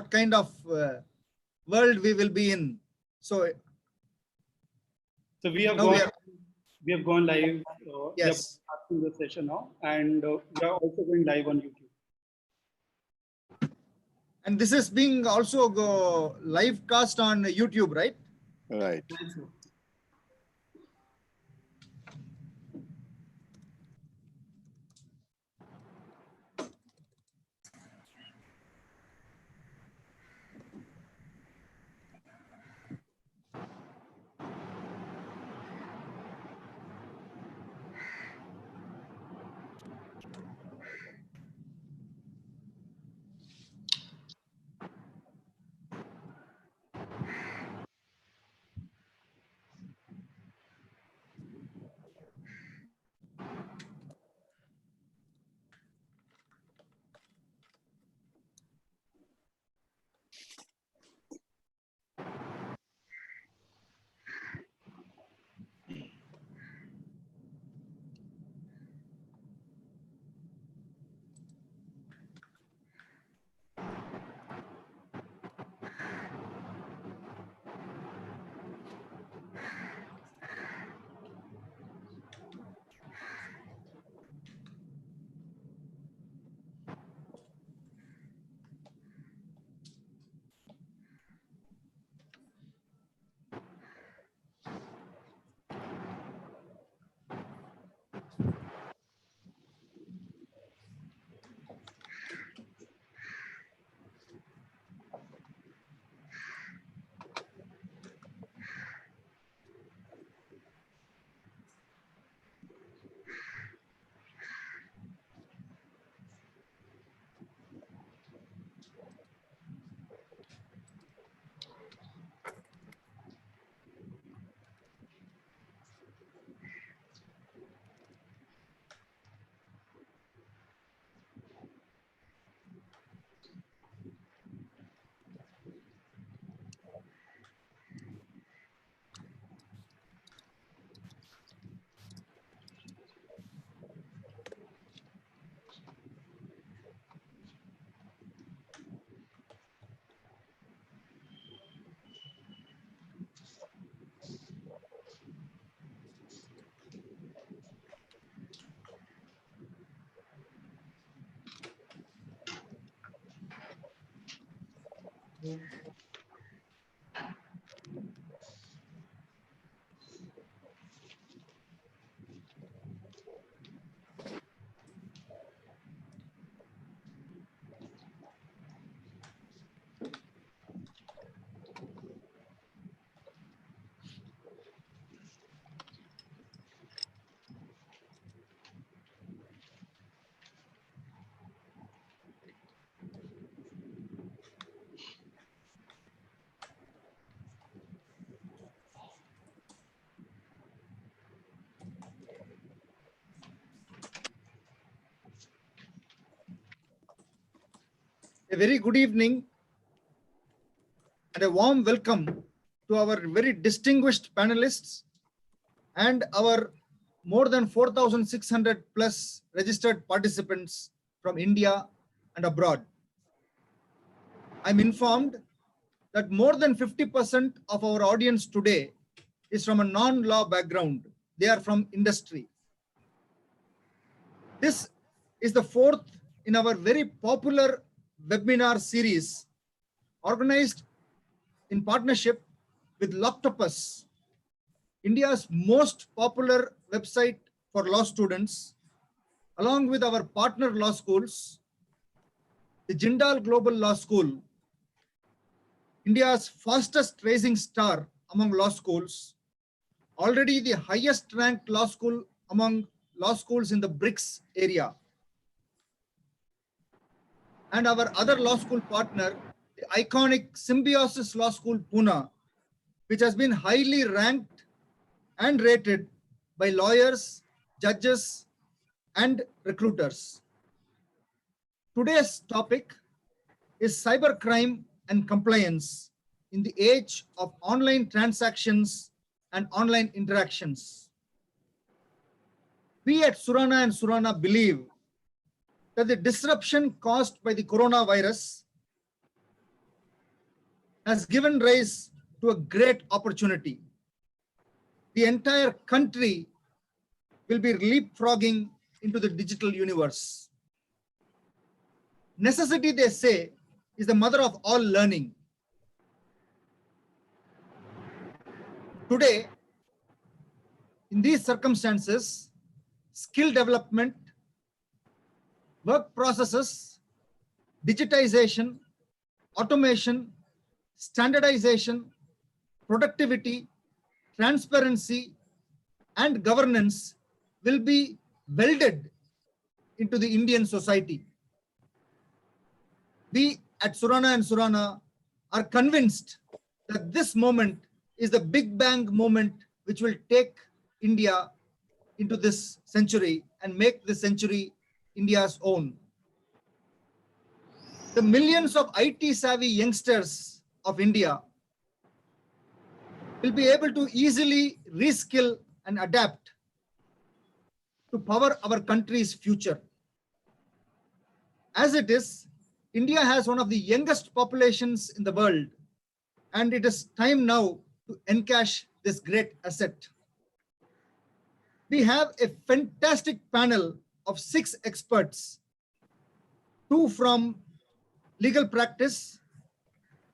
what kind of world we will be in. So we have gone live. Yes. We are starting the session now, and we are also going live on YouTube. And this is being also live cast on YouTube, right? Right. A very good evening and a warm welcome to our very distinguished panelists and our more than 4,600 plus registered participants from India and abroad. I'm informed that more than 50% of our audience today is from a non-law background. They are from industry. This is the fourth in our very popular webinar series organized in partnership with Loctopus, India's most popular website for law students, along with our partner law schools, the Jindal Global Law School, India's fastest rising star among law schools, already the highest ranked law school among law schools in the BRICS area, and our other law school partner, the iconic Symbiosis Law School, Pune, which has been highly ranked and rated by lawyers, judges, and recruiters. Today's topic is cybercrime and compliance in the age of online transactions and online interactions. We at Surana and Surana believe that the disruption caused by the coronavirus has given rise to a great opportunity. The entire country will be leapfrogging into the digital universe. Necessity, they say, is the mother of all learning. Today, in these circumstances, skill development, work processes, digitization, automation, standardization, productivity, transparency, and governance will be welded into the Indian society. We at Surana and Surana are convinced that this moment is the Big Bang moment which will take India into this century and make this century India's own. The millions of IT savvy youngsters of India will be able to easily reskill and adapt to power our country's future. As it is, India has one of the youngest populations in the world, and it is time now to encash this great asset. We have a fantastic panel of 6 experts, 2 from legal practice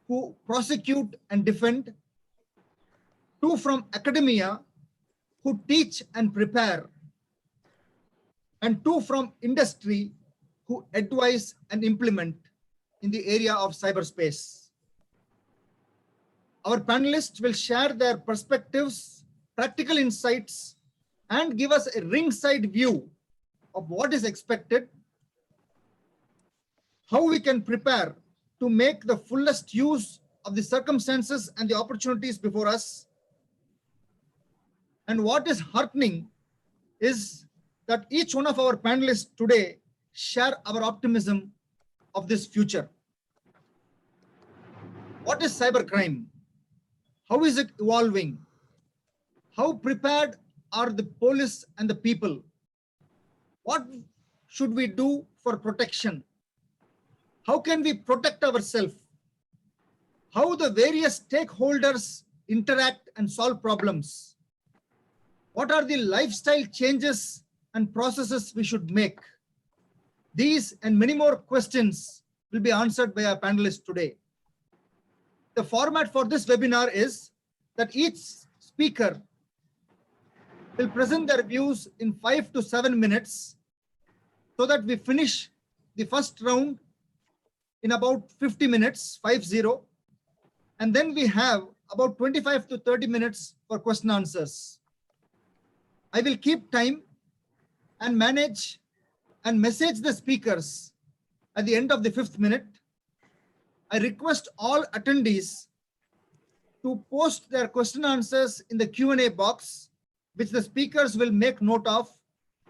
who prosecute and defend, 2 from academia who teach and prepare, and 2 from industry who advise and implement in the area of cyberspace. Our panelists will share their perspectives, practical insights, and give us a ringside view of what is expected, how we can prepare to make the fullest use of the circumstances and the opportunities before us. And what is heartening is that each one of our panelists today share our optimism of this future. What is cybercrime? How is it evolving? How prepared are the police and the people? What should we do for protection? How can we protect ourselves? How the various stakeholders interact and solve problems? What are the lifestyle changes and processes we should make? These and many more questions will be answered by our panelists today. The format for this webinar is that each speaker will present their views in 5 to 7 minutes so that we finish the first round in about 50 minutes, 50. And then we have about 25 to 30 minutes for question answers. I will keep time and manage and message the speakers at the end of the 5th minute. I request all attendees to post their question answers in the Q&A box, which the speakers will make note of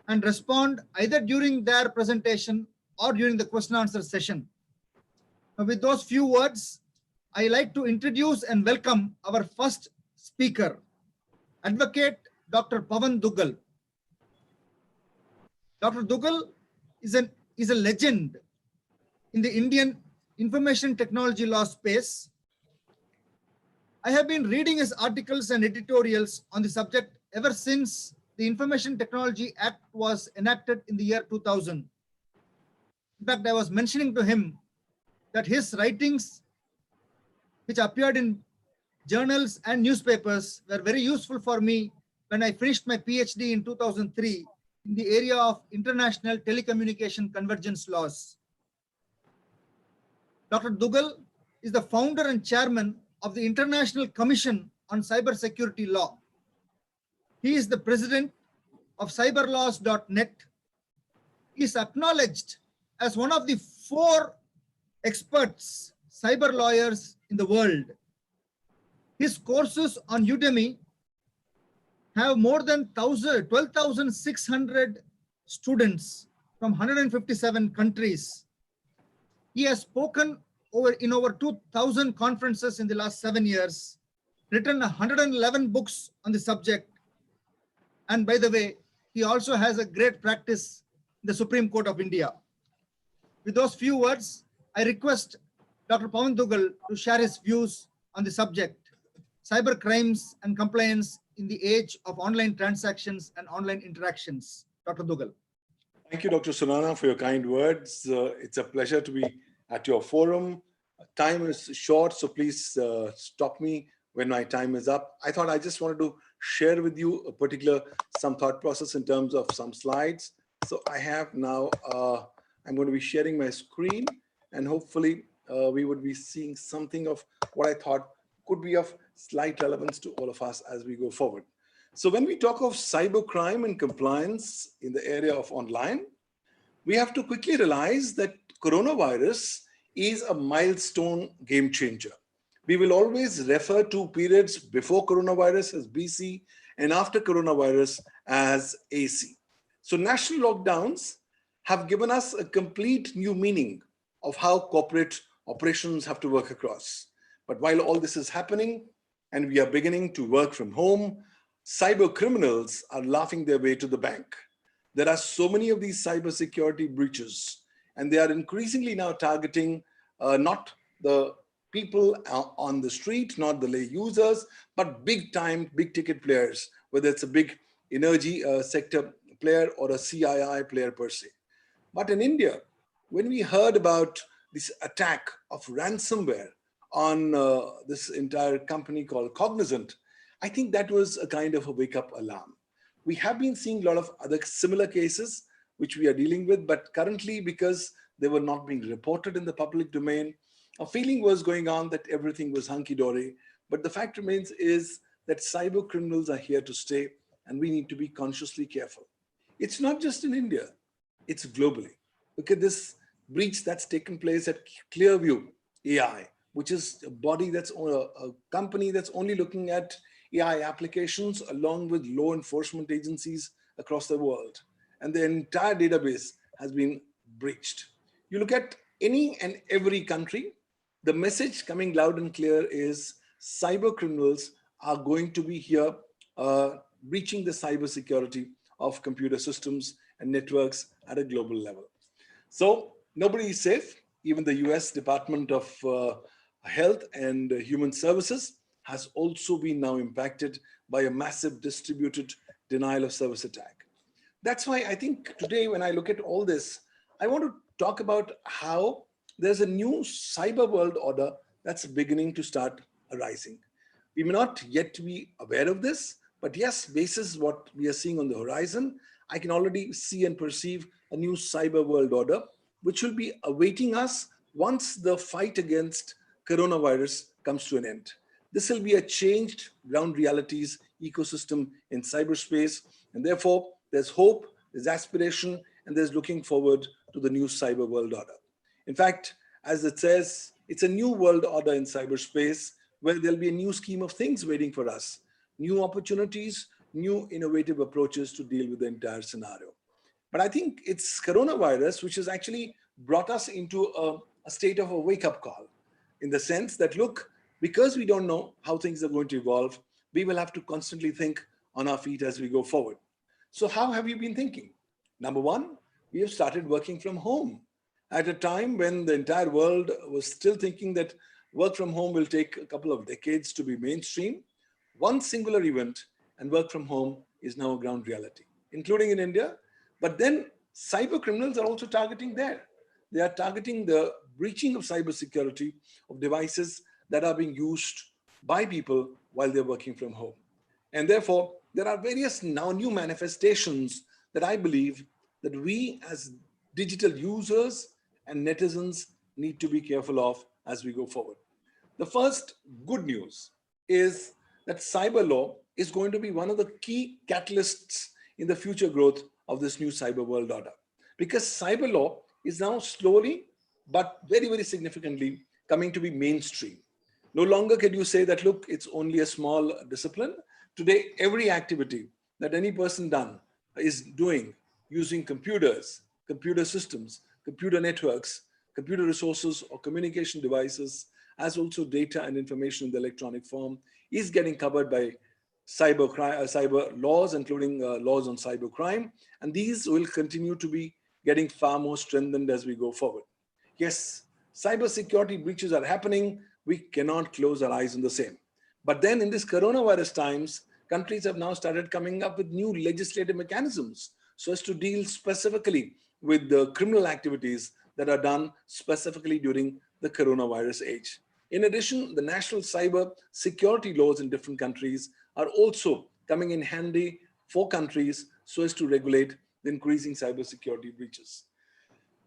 and respond either during their presentation or during the question answer session. Now, with those few words, I like to introduce and welcome our first speaker, Advocate Dr. Pavan Duggal. Dr. Duggal is a legend in the Indian information technology law space. I have been reading his articles and editorials on the subject ever since the Information Technology Act was enacted in the year 2000. In fact, I was mentioning to him that his writings, which appeared in journals and newspapers, were very useful for me when I finished my PhD in 2003 in the area of international telecommunication convergence laws. Dr. Duggal is the founder and chairman of the International Commission on Cybersecurity Law. He is the president of cyberlaws.net. He is acknowledged as one of the 4 experts, cyber lawyers in the world. His courses on Udemy have more than 12,600 students from 157 countries. He has spoken in over 2,000 conferences in the last 7 years, written 111 books on the subject. And by the way, he also has a great practice in the Supreme Court of India. With those few words, I request Dr. Pavan Duggal to share his views on the subject, cyber crimes and compliance in the age of online transactions and online interactions. Dr. Dugal. Thank you, Dr. Sunana, for your kind words. It's a pleasure to be at your forum. Time is short, so please stop me when my time is up. I thought I just wanted to share with you a particular, some thought process in terms of some slides. So I have now, I'm going to be sharing my screen, and hopefully we would be seeing something of what I thought could be of slight relevance to all of us as we go forward. So when we talk of cybercrime and compliance in the area of online, we have to quickly realize that coronavirus is a milestone game changer. We will always refer to periods before coronavirus as BC and after coronavirus as AC. So national lockdowns have given us a complete new meaning of how corporate operations have to work across. But while all this is happening and we are beginning to work from home, cyber criminals are laughing their way to the bank. There are so many of these cybersecurity breaches, and they are increasingly now targeting not the people on the street, not the lay users, but big time, big ticket players, whether it's a big energy sector player or a CII player per se. But in India, when we heard about this attack of ransomware on this entire company called Cognizant, I think that was a kind of a wake-up alarm. We have been seeing a lot of other similar cases which we are dealing with, but currently, because they were not being reported in the public domain, a feeling was going on that everything was hunky-dory. But the fact remains is that cyber criminals are here to stay, and we need to be consciously careful. It's not just in India, it's globally. Look at this breach that's taken place at Clearview AI, which is a body that's a company that's only looking at AI applications along with law enforcement agencies across the world. And the entire database has been breached. You look at any and every country, the message coming loud and clear is cyber criminals are going to be here breaching the cyber security of computer systems and networks at a global level. So nobody is safe. Even the US Department of Health and Human Services has also been now impacted by a massive distributed denial of service attack. That's why I think today when I look at all this, I want to talk about how there's a new cyber world order that's beginning to start arising. We may not yet be aware of this, but yes, basis what we are seeing on the horizon, I can already see and perceive a new cyber world order, which will be awaiting us once the fight against coronavirus comes to an end. This will be a changed ground realities ecosystem in cyberspace, and therefore there's hope, there's aspiration, and there's looking forward to the new cyber world order. In fact, as it says, it's a new world order in cyberspace where there'll be a new scheme of things waiting for us, new opportunities, new innovative approaches to deal with the entire scenario. But I think it's coronavirus which has actually brought us into a state of a wake-up call, in the sense that, look, because we don't know how things are going to evolve, we will have to constantly think on our feet as we go forward. So how have you been thinking? Number one, we have started working from home at a time when the entire world was still thinking that work from home will take a couple of decades to be mainstream. One singular event and work from home is now a ground reality, including in India. But then cyber criminals are also targeting there. They are targeting the breaching of cybersecurity of devices that are being used by people while they're working from home. And therefore, there are various now new manifestations that I believe that we as digital users and netizens need to be careful of as we go forward. The first good news is that cyber law is going to be one of the key catalysts in the future growth of this new cyber world order. Because cyber law is now slowly, but very, very significantly coming to be mainstream. No longer can you say that, look, it's only a small discipline. Today, every activity that any person is doing using computers, computer systems, computer networks, computer resources, or communication devices, as also data and information in the electronic form, is getting covered by cyber laws, including laws on cybercrime. And these will continue to be getting far more strengthened as we go forward. Yes, cybersecurity breaches are happening, We cannot close our eyes on the same. But then in this coronavirus times, countries have now started coming up with new legislative mechanisms so as to deal specifically with the criminal activities that are done specifically during the coronavirus age. In addition, the national cyber security laws in different countries are also coming in handy for countries so as to regulate the increasing cybersecurity breaches.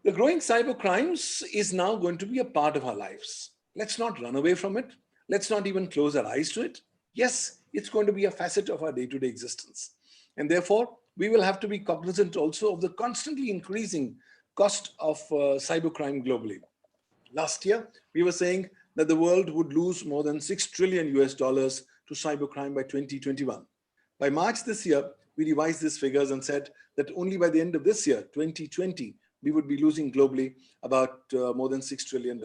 The growing cyber crimes is now going to be a part of our lives. Let's not run away from it. Let's not even close our eyes to it. Yes, it's going to be a facet of our day-to-day existence. And therefore, we will have to be cognizant also of the constantly increasing cost of cybercrime globally. Last year, we were saying that the world would lose more than 6 trillion US dollars to cybercrime by 2021. By March this year, we revised these figures and said that only by the end of this year, 2020, we would be losing globally about more than $6 trillion.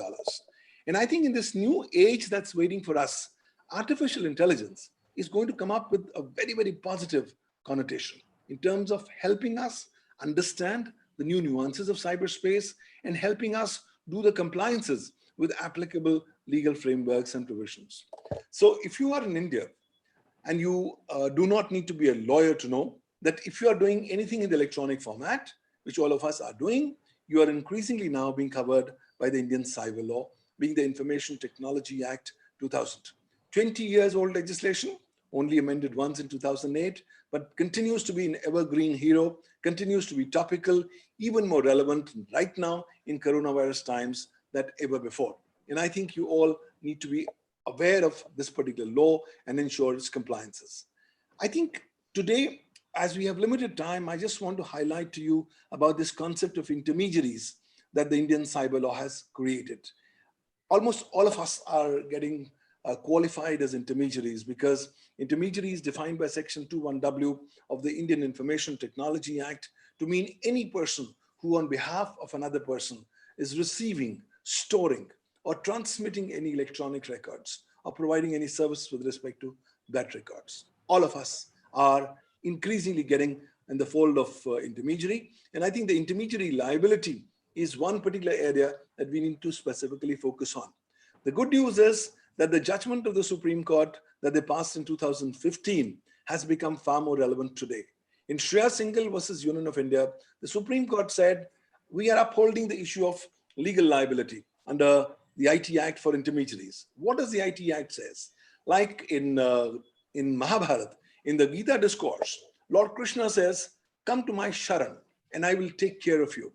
And I think in this new age that's waiting for us, artificial intelligence is going to come up with a very, very positive connotation in terms of helping us understand the new nuances of cyberspace and helping us do the compliances with applicable legal frameworks and provisions. So if you are in India and you do not need to be a lawyer to know that if you are doing anything in the electronic format, which all of us are doing, you are increasingly now being covered by the Indian cyber law, being the Information Technology Act 2000. 20 years old legislation, only amended once in 2008, but continues to be an evergreen hero, continues to be topical, even more relevant right now in coronavirus times than ever before. And I think you all need to be aware of this particular law and ensure its compliances. I think today, as we have limited time, I just want to highlight to you about this concept of intermediaries that the Indian cyber law has created. Almost all of us are getting qualified as intermediaries because intermediary is defined by Section 21W of the Indian Information Technology Act to mean any person who on behalf of another person is receiving, storing, or transmitting any electronic records or providing any service with respect to that records. All of us are increasingly getting in the fold of intermediary. And I think the intermediary liability is one particular area that we need to specifically focus on. The good news is that the judgment of the Supreme Court that they passed in 2015 has become far more relevant today. In Shreya Singhal versus Union of India, the Supreme Court said, we are upholding the issue of legal liability under the IT Act for intermediaries. What does the IT Act says? Like in Mahabharata, in the Gita discourse, Lord Krishna says, come to my Sharan and I will take care of you.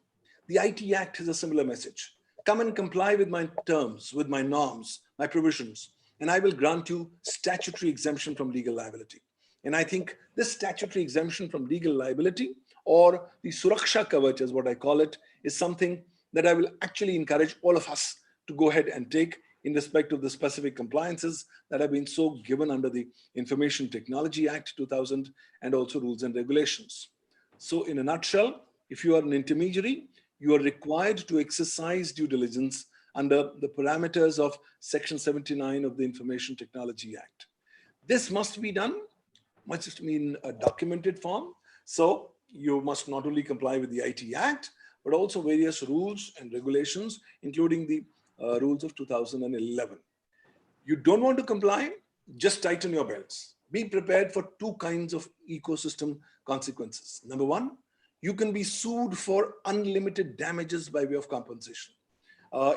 The IT Act has a similar message. Come and comply with my terms, with my norms, my provisions, and I will grant you statutory exemption from legal liability. And I think this statutory exemption from legal liability, or the Suraksha Kavach is what I call it, is something that I will actually encourage all of us to go ahead and take in respect of the specific compliances that have been so given under the Information Technology Act 2000 and also rules and regulations. So in a nutshell, if you are an intermediary, you are required to exercise due diligence under the parameters of Section 79 of the Information Technology Act. This must be done, must be in a documented form. So you must not only comply with the IT Act, but also various rules and regulations, including the rules of 2011. You don't want to comply, just tighten your belts. Be prepared for two kinds of ecosystem consequences. Number one, you can be sued for unlimited damages by way of compensation.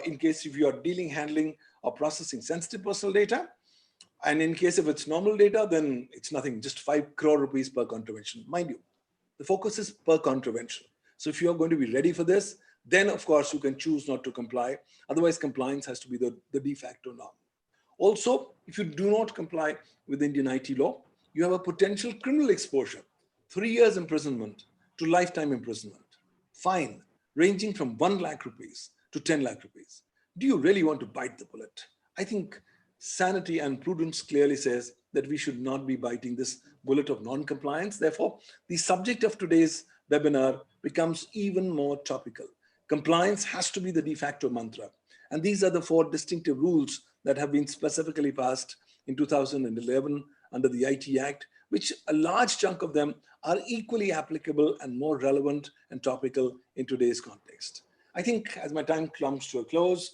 In case if you are dealing, handling, or processing sensitive personal data, and in case if it's normal data, then it's nothing, just 5 crore rupees per contravention. Mind you, the focus is per contravention. So if you're going to be ready for this, then of course you can choose not to comply. Otherwise, compliance has to be the de facto norm. Also, if you do not comply with Indian IT law, you have a potential criminal exposure, 3 years imprisonment to lifetime imprisonment, fine ranging from 1 lakh rupees to 10 lakh rupees. Do you really want to bite the bullet? I think sanity and prudence clearly says that we should not be biting this bullet of non-compliance. Therefore, the subject of today's webinar becomes even more topical. Compliance has to be the de facto mantra. And these are the 4 distinctive rules that have been specifically passed in 2011 under the IT Act, which a large chunk of them are equally applicable and more relevant and topical in today's context. I think as my time comes to a close,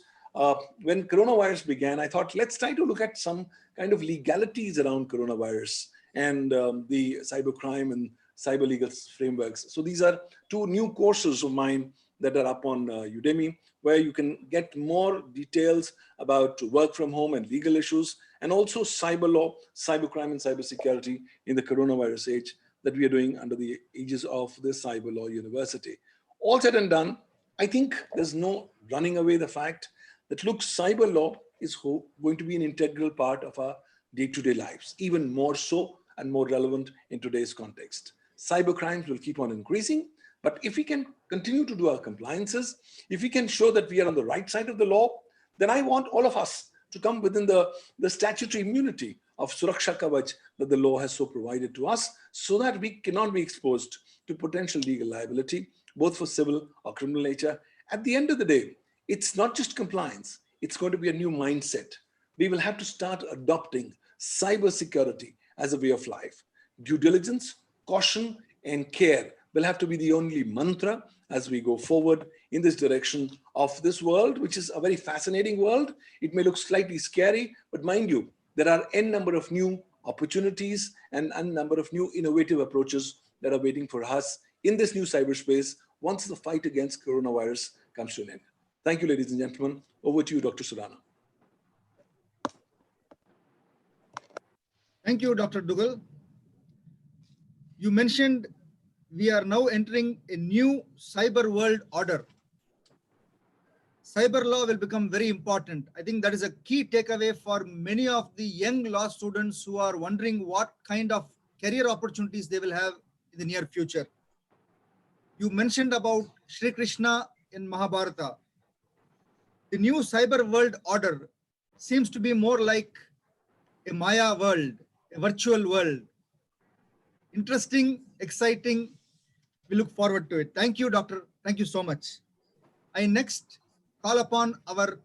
when coronavirus began, I thought, let's try to look at some kind of legalities around coronavirus and the cybercrime and cyber legal frameworks. So these are two new courses of mine that are up on Udemy, where you can get more details about work from home and legal issues, and also cyber law, cybercrime and cybersecurity in the coronavirus age that we are doing under the aegis of the Cyber Law University. All said and done, I think there's no running away the fact that, look, cyber law is going to be an integral part of our day-to-day lives, even more so and more relevant in today's context. Cyber crimes will keep on increasing, but if we can continue to do our compliances, if we can show that we are on the right side of the law, then I want all of us to come within the statutory immunity of Suraksha Kavach that the law has so provided to us, so that we cannot be exposed to potential legal liability, both for civil or criminal nature. At the end of the day, it's not just compliance, it's going to be a new mindset. We will have to start adopting cybersecurity as a way of life. Due diligence, caution, and care will have to be the only mantra as we go forward in this direction of this world, which is a very fascinating world. It may look slightly scary, but mind you, there are n number of new opportunities and n number of new innovative approaches that are waiting for us in this new cyberspace once the fight against coronavirus comes to an end. Thank you, ladies and gentlemen. Over to you, Dr. Surana. Thank you, Dr. Dugal. You mentioned we are now entering a new cyber world order. Cyber law will become very important. I think that is a key takeaway for many of the young law students who are wondering what kind of career opportunities they will have in the near future. You mentioned about Shri Krishna in Mahabharata. The new cyber world order seems to be more like a Maya world, a virtual world. Interesting, exciting. We look forward to it. Thank you, Doctor. Thank you so much. I next call upon our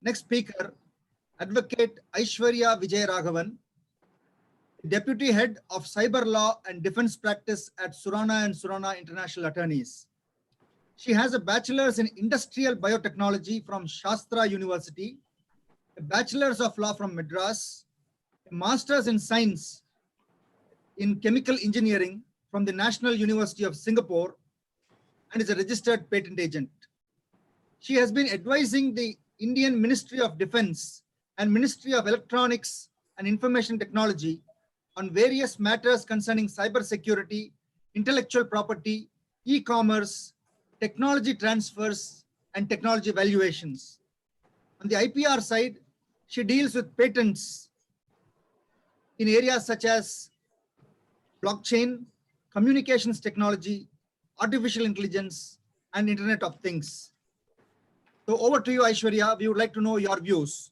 next speaker, Advocate Aishwarya Vijay Raghavan, Deputy Head of Cyber Law and Defense Practice at Surana and Surana International Attorneys. She has a bachelor's in Industrial Biotechnology from Shastra University, a bachelor's of law from Madras, a master's in science in chemical engineering from the National University of Singapore, and is a registered patent agent. She has been advising the Indian Ministry of Defense and Ministry of Electronics and Information Technology on various matters concerning cybersecurity, intellectual property, e-commerce, technology transfers, and technology valuations. On the IPR side, she deals with patents in areas such as blockchain, communications technology, artificial intelligence, and Internet of Things. So over to you, Aishwarya. We would like to know your views.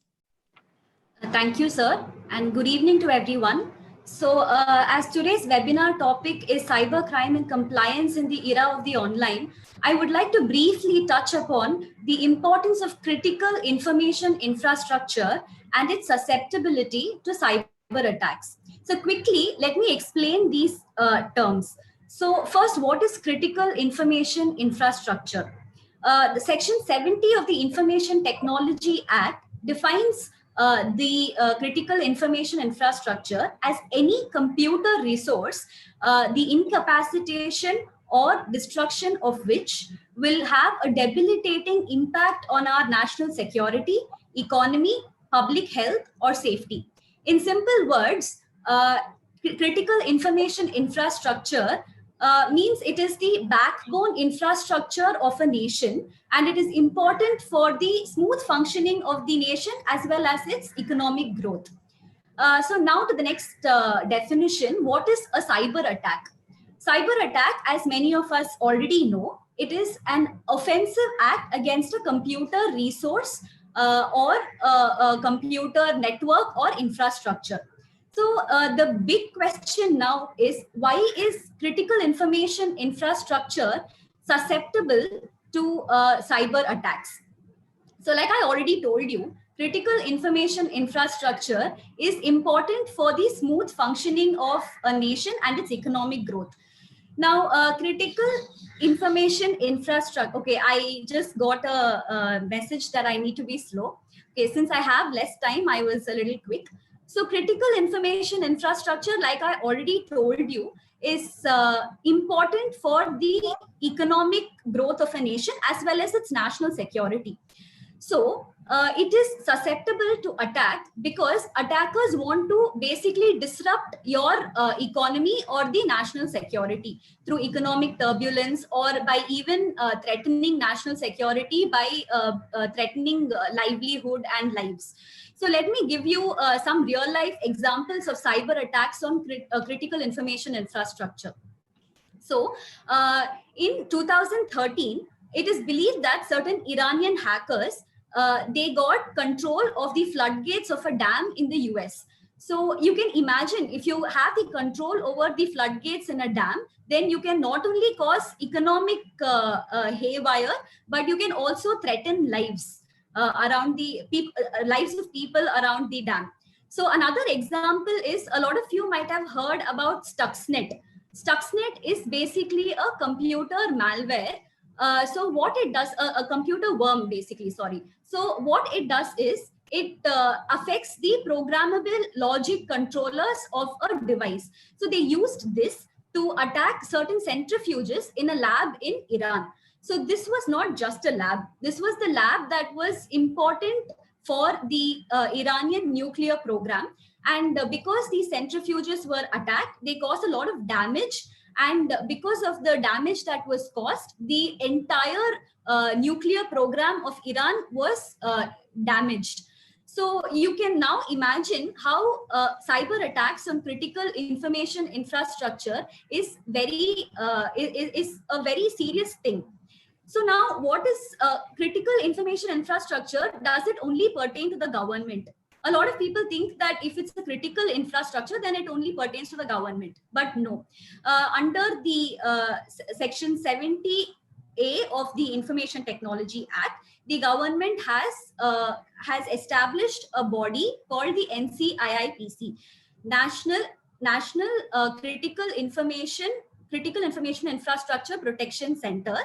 Thank you, sir, and good evening to everyone. So as today's webinar topic is cybercrime and compliance in the era of the online, I would like to briefly touch upon the importance of critical information infrastructure and its susceptibility to cyber attacks. So quickly, let me explain these terms. So first, what is critical information infrastructure? The Section 70 of the Information Technology Act defines the critical information infrastructure as any computer resource, the incapacitation or destruction of which will have a debilitating impact on our national security, economy, public health, or safety. In simple words, critical information infrastructure means it is the backbone infrastructure of a nation, and it is important for the smooth functioning of the nation as well as its economic growth. So now to the next definition. What is a cyber attack? Cyber attack, as many of us already know, it is an offensive act against a computer resource or a computer network or infrastructure. So the big question now is, why is critical information infrastructure susceptible to cyber attacks? So like I already told you, critical information infrastructure is important for the smooth functioning of a nation and its economic growth. Now, critical information infrastructure. Okay, I just got a message that I need to be slow. Okay, since I have less time, I was a little quick. So critical information infrastructure, like I already told you, is important for the economic growth of a nation as well as its national security. So it is susceptible to attack because attackers want to basically disrupt your economy or the national security through economic turbulence, or by even threatening national security by threatening livelihood and lives. So let me give you some real life examples of cyber attacks on critical information infrastructure. So in 2013, it is believed that certain Iranian hackers, they got control of the floodgates of a dam in the US. So you can imagine, if you have the control over the floodgates in a dam, then you can not only cause economic haywire, but you can also threaten lives around the lives of people around the dam. So another example is, a lot of you might have heard about Stuxnet. Stuxnet is basically a computer malware. So what it does, a computer worm basically, sorry. So what it does is, it affects the programmable logic controllers of a device. So they used this to attack certain centrifuges in a lab in Iran. So this was not just a lab. This was the lab that was important for the Iranian nuclear program. And because these centrifuges were attacked, they caused a lot of damage. And because of the damage that was caused, the entire nuclear program of Iran was damaged. So you can now imagine how cyber attacks on critical information infrastructure is a very serious thing. So now, what is critical information infrastructure? Does it only pertain to the government? A lot of people think that if it's a critical infrastructure, then it only pertains to the government. But no. Under the Section 70A of the Information Technology Act, the government has established a body called the NCIIPC, National Critical Information Infrastructure Protection Center.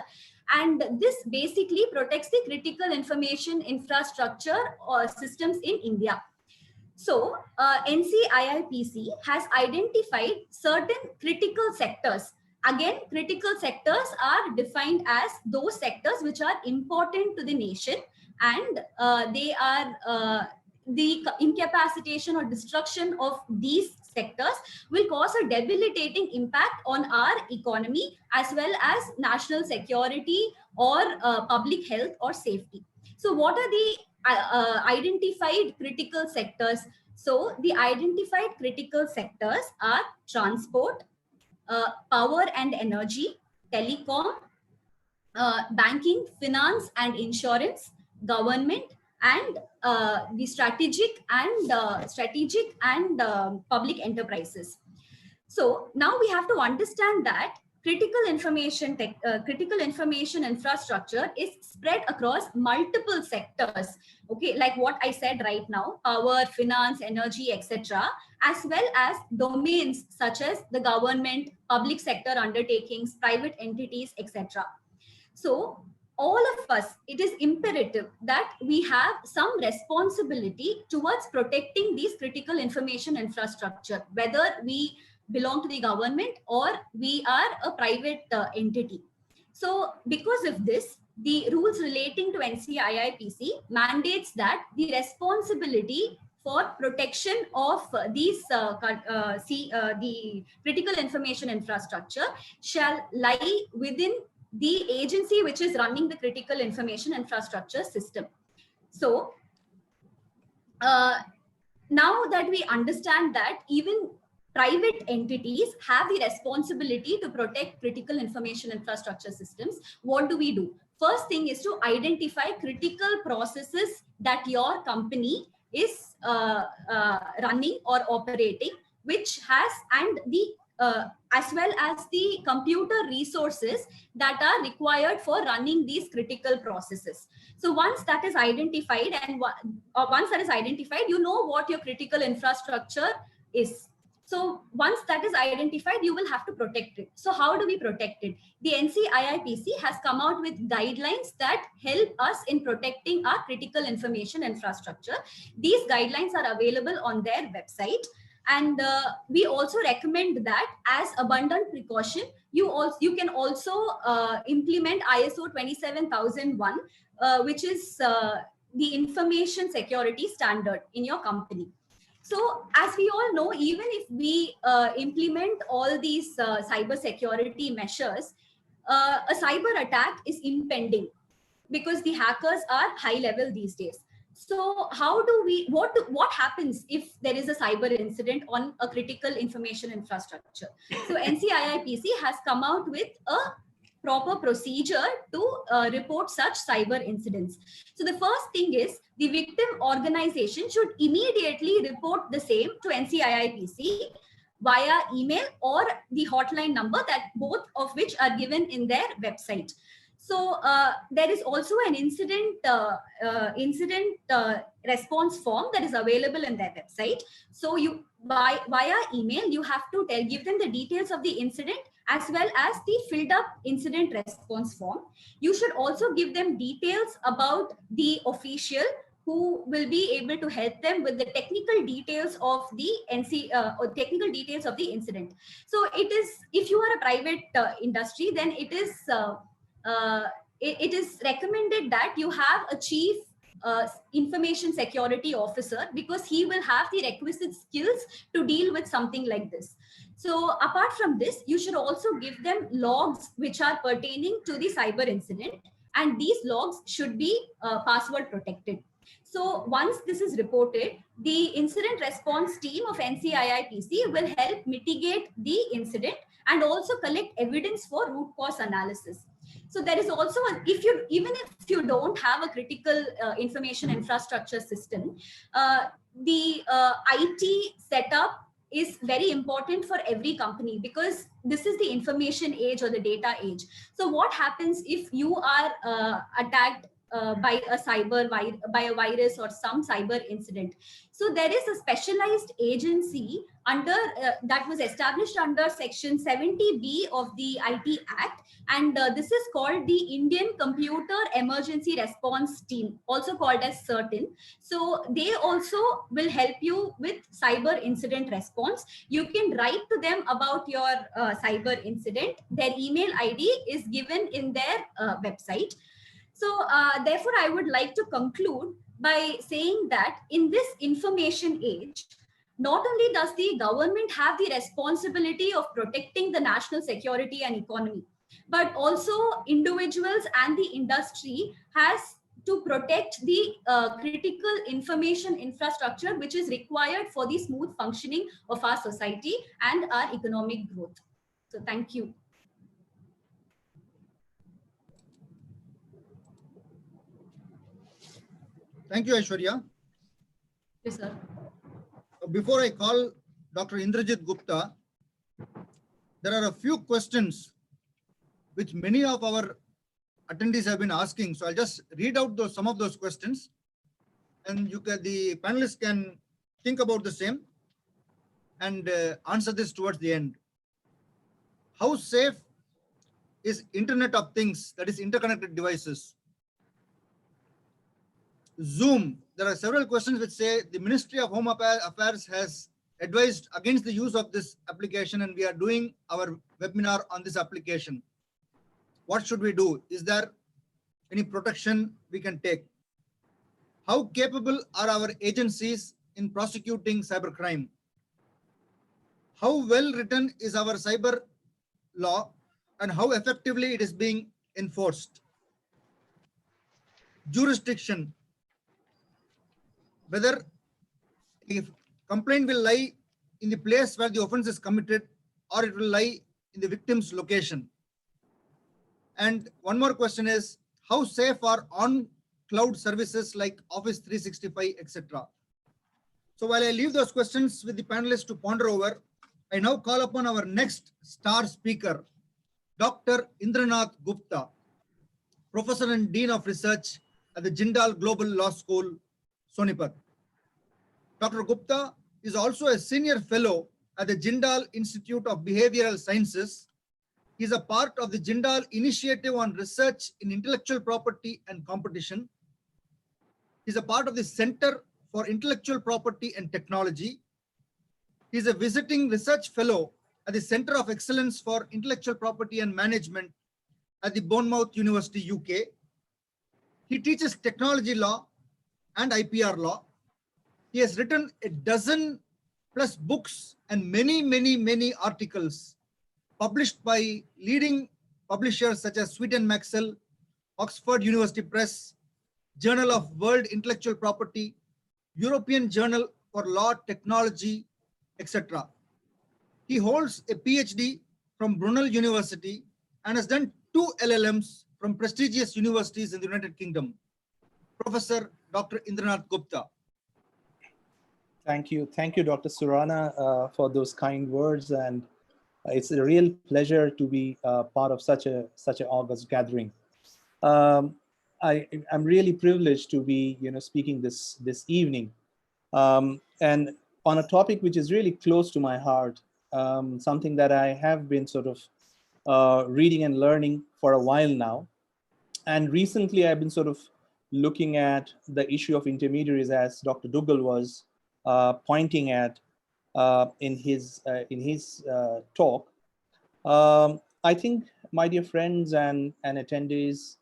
And this basically protects the critical information infrastructure or systems in India. So NCIIPC has identified certain critical sectors. Again, critical sectors are defined as those sectors which are important to the nation, and they are the incapacitation or destruction of these sectors will cause a debilitating impact on our economy as well as national security or public health or safety. So what are the identified critical sectors? So the identified critical sectors are transport, power and energy, telecom, banking, finance and insurance, government, and the strategic and public enterprises. So now we have to understand that critical information infrastructure is spread across multiple sectors. Okay, like what I said right now: power, finance, energy, etc., as well as domains such as the government, public sector undertakings, private entities, etc. So all of us, it is imperative that we have some responsibility towards protecting these critical information infrastructure, whether we belong to the government or we are a private entity. So because of this, the rules relating to NCIIPC mandates that the responsibility for protection of these the critical information infrastructure shall lie within the agency which is running the critical information infrastructure system. So now that we understand that even private entities have the responsibility to protect critical information infrastructure systems, what do we do? First thing is to identify critical processes that your company is running or operating, which has, and the as well as the computer resources that are required for running these critical processes. So once that is identified, and once that is identified, you know what your critical infrastructure is. So once that is identified, you will have to protect it. So how do we protect it? The NCIIPC has come out with guidelines that help us in protecting our critical information infrastructure. These guidelines are available on their website. And we also recommend that as abundant precaution, you can also implement ISO 27001, which is the information security standard in your company. So as we all know, even if we implement all these cyber security measures, a cyber attack is impending because the hackers are high level these days. So how do we, what happens if there is a cyber incident on a critical information infrastructure? So NCIIPC has come out with a proper procedure to report such cyber incidents. So the first thing is the victim organization should immediately report the same to NCIIPC via email or the hotline number, that both of which are given in their website. So there is also an incident response form that is available in their website. So you via email, you have to give them the details of the incident as well as the filled up incident response form. You should also give them details about the official who will be able to help them with the technical details of the technical details of the incident. So it is, if you are a private industry, then it is recommended that you have a chief information security officer, because he will have the requisite skills to deal with something like this. So apart from this, you should also give them logs which are pertaining to the cyber incident, and these logs should be password protected. So once this is reported, the incident response team of NCIIPC will help mitigate the incident and also collect evidence for root cause analysis. So there is also, even if you don't have a critical information infrastructure system, the IT setup is very important for every company, because this is the information age or the data age. So what happens if you are attacked by a virus or some cyber incident? So there is a specialized agency under that was established under Section 70B of the IT Act, and this is called the Indian Computer Emergency Response Team, also called as CERTIN. So they also will help you with cyber incident response. You can write to them about your cyber incident. Their email ID is given in their website. So therefore, I would like to conclude by saying that in this information age, not only does the government have the responsibility of protecting the national security and economy, but also individuals and the industry has to protect the critical information infrastructure which is required for the smooth functioning of our society and our economic growth. So thank you. Thank you, Aishwarya. Yes, sir. Before I call Dr. Indrajit Gupta, there are a few questions which many of our attendees have been asking. So I'll just read out some of those questions, and the panelists can think about the same and answer this towards the end. How safe is Internet of Things, that is interconnected devices? Zoom, there are several questions which say the Ministry of Home Affairs has advised against the use of this application, and we are doing our webinar on this application. What should we do? Is there any protection we can take? How capable are our agencies in prosecuting cybercrime? How well written is our cyber law, and how effectively it is being enforced? Jurisdiction, whether if complaint will lie in the place where the offense is committed, or it will lie in the victim's location. And one more question is, how safe are on-cloud services like Office 365, etc.? So while I leave those questions with the panelists to ponder over, I now call upon our next star speaker, Dr. Indranath Gupta, Professor and Dean of Research at the Jindal Global Law School, Sonipat. Dr. Gupta is also a senior fellow at the Jindal Institute of Behavioral Sciences. He is a part of the Jindal Initiative on Research in Intellectual Property and Competition. He is a part of the Center for Intellectual Property and Technology. He is a visiting research fellow at the Center of Excellence for Intellectual Property and Management at the Bournemouth University, UK. He teaches technology law and IPR law. He has written a dozen plus books and many articles published by leading publishers such as Sweet and Maxwell, Oxford University Press, Journal of World Intellectual Property, European Journal for Law, Technology, etc. He holds a PhD from Brunel University and has done 2 LLMs from prestigious universities in the United Kingdom. Professor Dr. Indranath Gupta. Thank you, Dr. Surana, for those kind words, and it's a real pleasure to be part of such an august gathering. I'm really privileged to be, speaking this evening, and on a topic which is really close to my heart, something that I have been sort of reading and learning for a while now, and recently I've been sort of looking at the issue of intermediaries, as Dr. Dougal was pointing at in his talk. I think, my dear friends and attendees,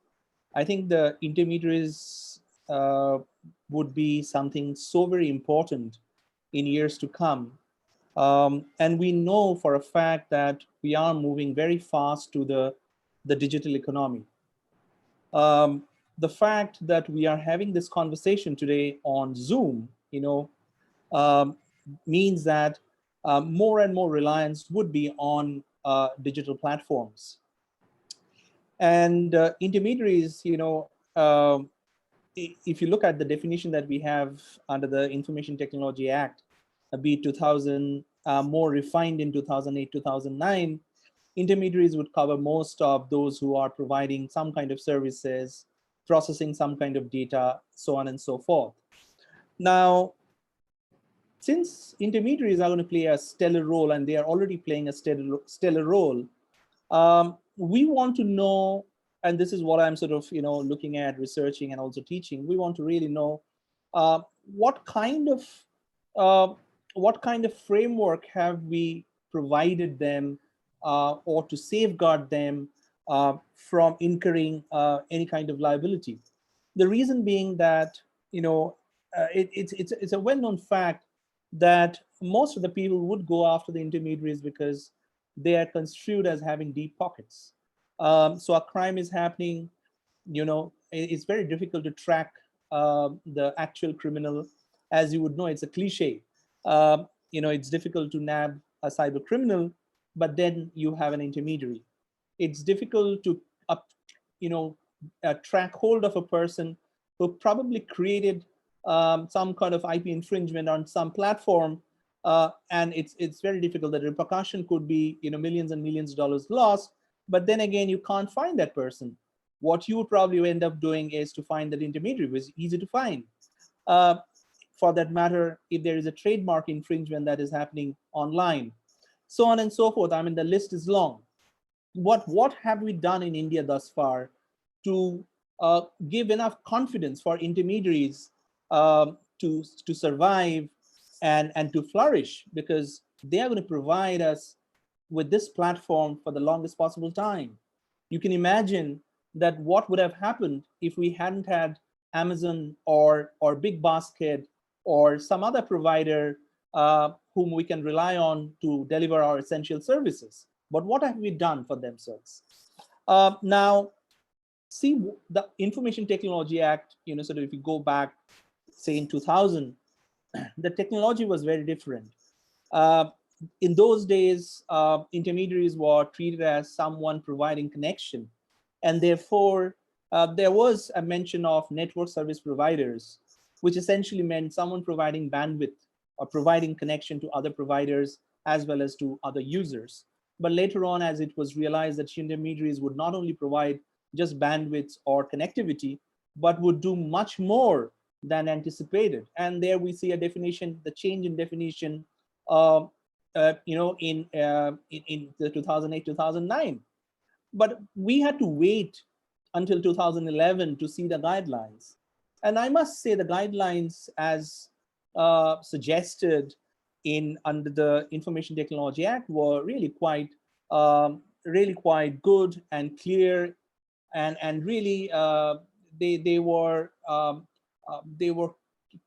I think the intermediaries would be something so very important in years to come. And we know for a fact that we are moving very fast to the digital economy. The fact that we are having this conversation today on Zoom, means that more and more reliance would be on digital platforms. And intermediaries, if you look at the definition that we have under the Information Technology Act, be it 2000, more refined in 2008, 2009, intermediaries would cover most of those who are providing some kind of services, processing some kind of data, so on and so forth. Now, since intermediaries are going to play a stellar role, and they are already playing a stellar role, we want to know, and this is what I'm sort of looking at, researching, and also teaching. We want to really know what kind of framework have we provided them, or to safeguard them from incurring any kind of liability. The reason being that it's a well-known fact that most of the people would go after the intermediaries because they are construed as having deep pockets. So a crime is happening, it's very difficult to track the actual criminal. As you would know, it's a cliche. It's difficult to nab a cyber criminal, but then you have an intermediary. It's difficult to track hold of a person who probably created some kind of IP infringement on some platform, and it's very difficult. The repercussion could be millions and millions of dollars lost, but then again, you can't find that person. What you would probably end up doing is to find that intermediary, which is easy to find. For that matter, if there is a trademark infringement that is happening online, so on and so forth. I mean, the list is long. What have we done in India thus far to give enough confidence for intermediaries to survive and to flourish, because they are going to provide us with this platform for the longest possible time. You can imagine that what would have happened if we hadn't had Amazon or Big Basket or some other provider whom we can rely on to deliver our essential services. But what have we done for themselves? Now, see, the Information Technology Act, sort of if you go back, say in 2000, the technology was very different. In those days, intermediaries were treated as someone providing connection. And therefore, there was a mention of network service providers, which essentially meant someone providing bandwidth or providing connection to other providers as well as to other users. But later on, as it was realized that intermediaries would not only provide just bandwidth or connectivity, but would do much more than anticipated. And there we see a definition, the change in definition in the 2008-2009. But we had to wait until 2011 to see the guidelines. And I must say the guidelines, as suggested under the Information Technology Act, were really quite good and clear, and really they were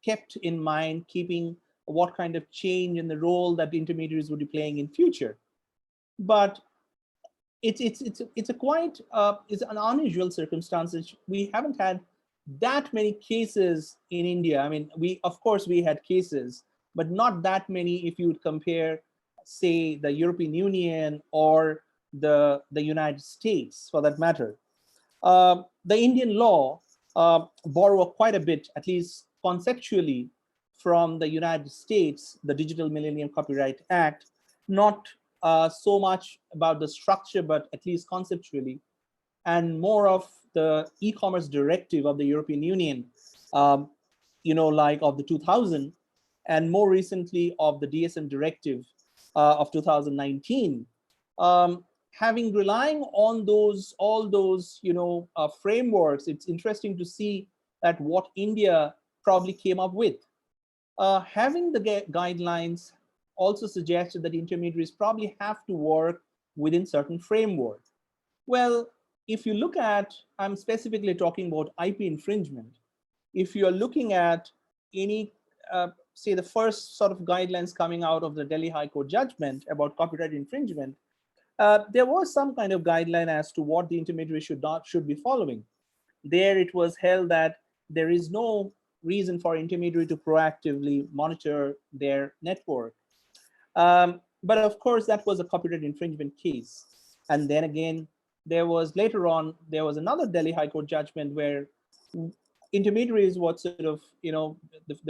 kept in mind, keeping what kind of change in the role that the intermediaries would be playing in future. But it's an unusual circumstance. We haven't had that many cases in India. I mean, of course we had cases, but not that many if you would compare, say, the European Union or the United States, for that matter. The Indian law borrow quite a bit, at least conceptually, from the United States, the Digital Millennium Copyright Act, not so much about the structure, but at least conceptually, and more of the e-commerce directive of the European Union, like of the 2000, and more recently of the DSM directive of 2019. Relying on all those frameworks, it's interesting to see that what India probably came up with. Having the guidelines also suggested that intermediaries probably have to work within certain framework. Well, if you look at, I'm specifically talking about IP infringement. If you're looking at any, say, the first sort of guidelines coming out of the Delhi High Court judgment about copyright infringement, there was some kind of guideline as to what the intermediary should be following. There it was held that there is no reason for intermediary to proactively monitor their network. But of course, that was a copyright infringement case. And then again, later on, there was another Delhi High Court judgment where intermediaries, the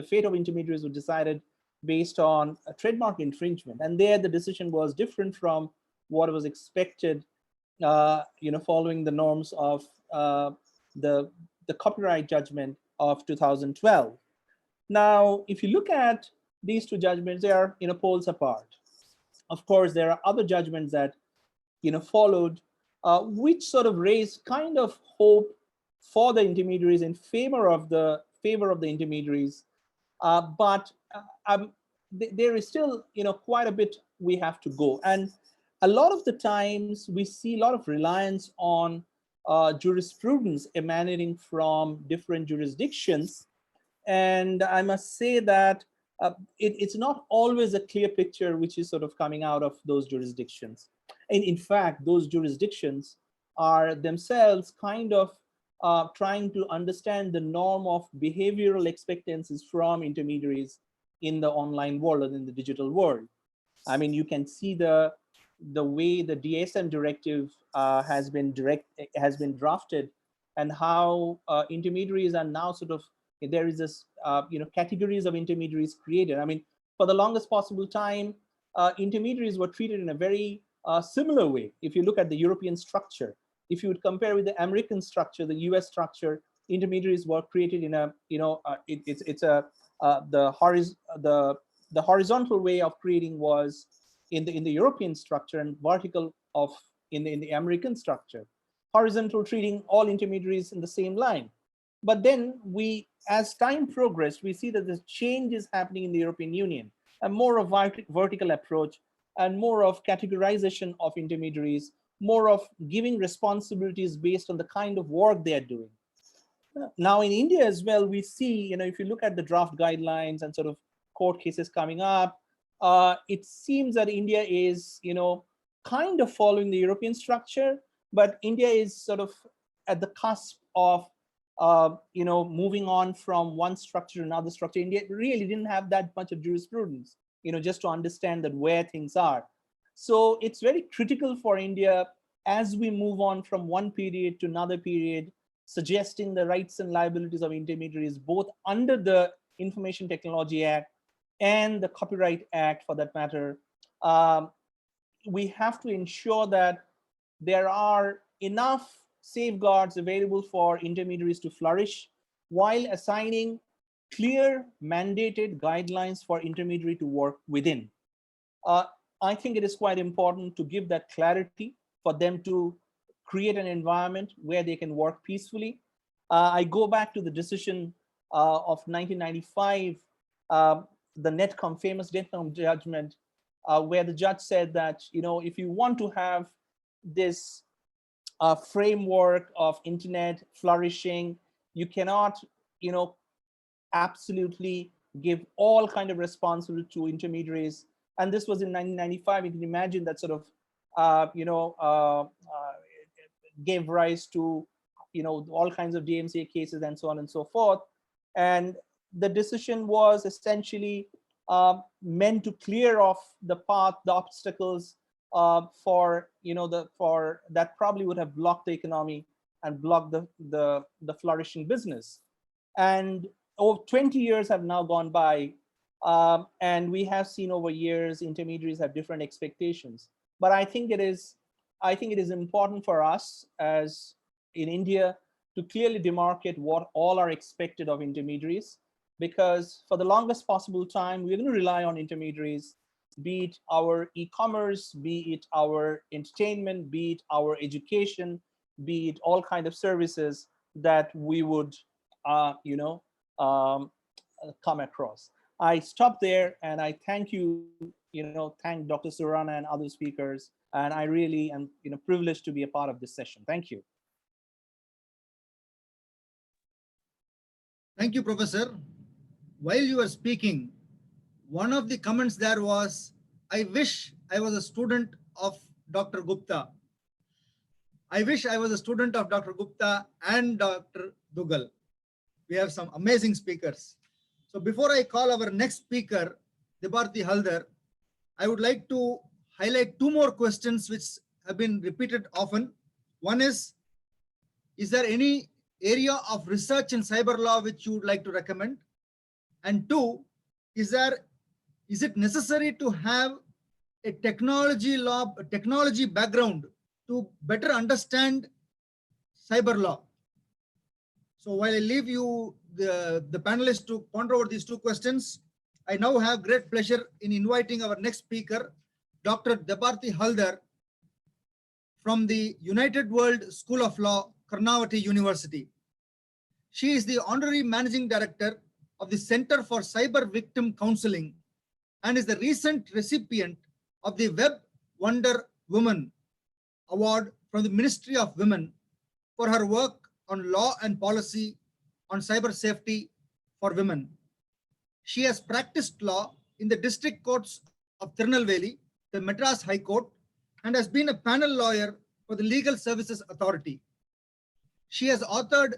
fate of intermediaries was decided based on a trademark infringement. And there the decision was different from what was expected, following the norms of the copyright judgment of 2012. Now, if you look at these two judgments, they are poles apart. Of course, there are other judgments that followed, which sort of raised kind of hope for the intermediaries in favor of the intermediaries, but there is still quite a bit we have to go. And a lot of the times we see a lot of reliance on jurisprudence emanating from different jurisdictions. And I must say that it's not always a clear picture which is sort of coming out of those jurisdictions. And in fact, those jurisdictions are themselves kind of trying to understand the norm of behavioral expectancies from intermediaries in the online world and in the digital world. I mean, you can see the way the DSM directive has been drafted, and how intermediaries are now sort of, there is this categories of intermediaries created. I mean, for the longest possible time, intermediaries were treated in a very similar way. If you look at the European structure, if you would compare with the American structure, the US structure, intermediaries were created in a the horizontal way of creating was in the European structure, and vertical in the American structure. Horizontal treating all intermediaries in the same line. But then as time progressed, we see that the change is happening in the European Union, and more of vertical approach, and more of categorization of intermediaries, more of giving responsibilities based on the kind of work they are doing. Now in India as well, we see, if you look at the draft guidelines and sort of court cases coming up, it seems that India is, kind of following the European structure, but India is sort of at the cusp of, moving on from one structure to another structure. India really didn't have that much of jurisprudence, just to understand that where things are. So it's very critical for India as we move on from one period to another period, suggesting the rights and liabilities of intermediaries, both under the Information Technology Act and the Copyright Act, for that matter. We have to ensure that there are enough safeguards available for intermediaries to flourish, while assigning clear mandated guidelines for intermediary to work within. I think it is quite important to give that clarity for them to create an environment where they can work peacefully. I go back to the decision of 1995, the Netcom, famous Netcom judgment, where the judge said that, if you want to have this framework of internet flourishing, you cannot, absolutely give all kind of responsibility to intermediaries. And this was in 1995. You can imagine that sort of, gave rise to, all kinds of DMCA cases and so on and so forth. And the decision was essentially meant to clear off the path, the obstacles for that probably would have blocked the economy and blocked the flourishing business. And 20 years have now gone by, and we have seen over years intermediaries have different expectations. But I think it is important for us as in India to clearly demarcate what all are expected of intermediaries, because for the longest possible time, we're going to rely on intermediaries, be it our e-commerce, be it our entertainment, be it our education, be it all kind of services that we would, come across. I stop there and I thank you, thank Dr. Surana and other speakers. And I really am, privileged to be a part of this session. Thank you. Thank you, Professor. While you were speaking, one of the comments there was, I wish I was a student of Dr. Gupta. I wish I was a student of Dr. Gupta and Dr. Dugal. We have some amazing speakers. So before I call our next speaker, Debarti Haldar, I would like to highlight two more questions which have been repeated often. One is there any area of research in cyber law which you would like to recommend? And two, is it necessary to have a technology background to better understand cyber law? So while I leave you, the panelists, to ponder over these two questions, I now have great pleasure in inviting our next speaker, Dr. Debarti Haldar from the United World School of Law, Karnataka University. She is the Honorary Managing Director of the Center for Cyber Victim Counseling and is the recent recipient of the Web Wonder Woman Award from the Ministry of Women for her work on law and policy on cyber safety for women. She has practiced law in the district courts of Tirunelveli, the Madras High Court, and has been a panel lawyer for the Legal Services Authority. She has authored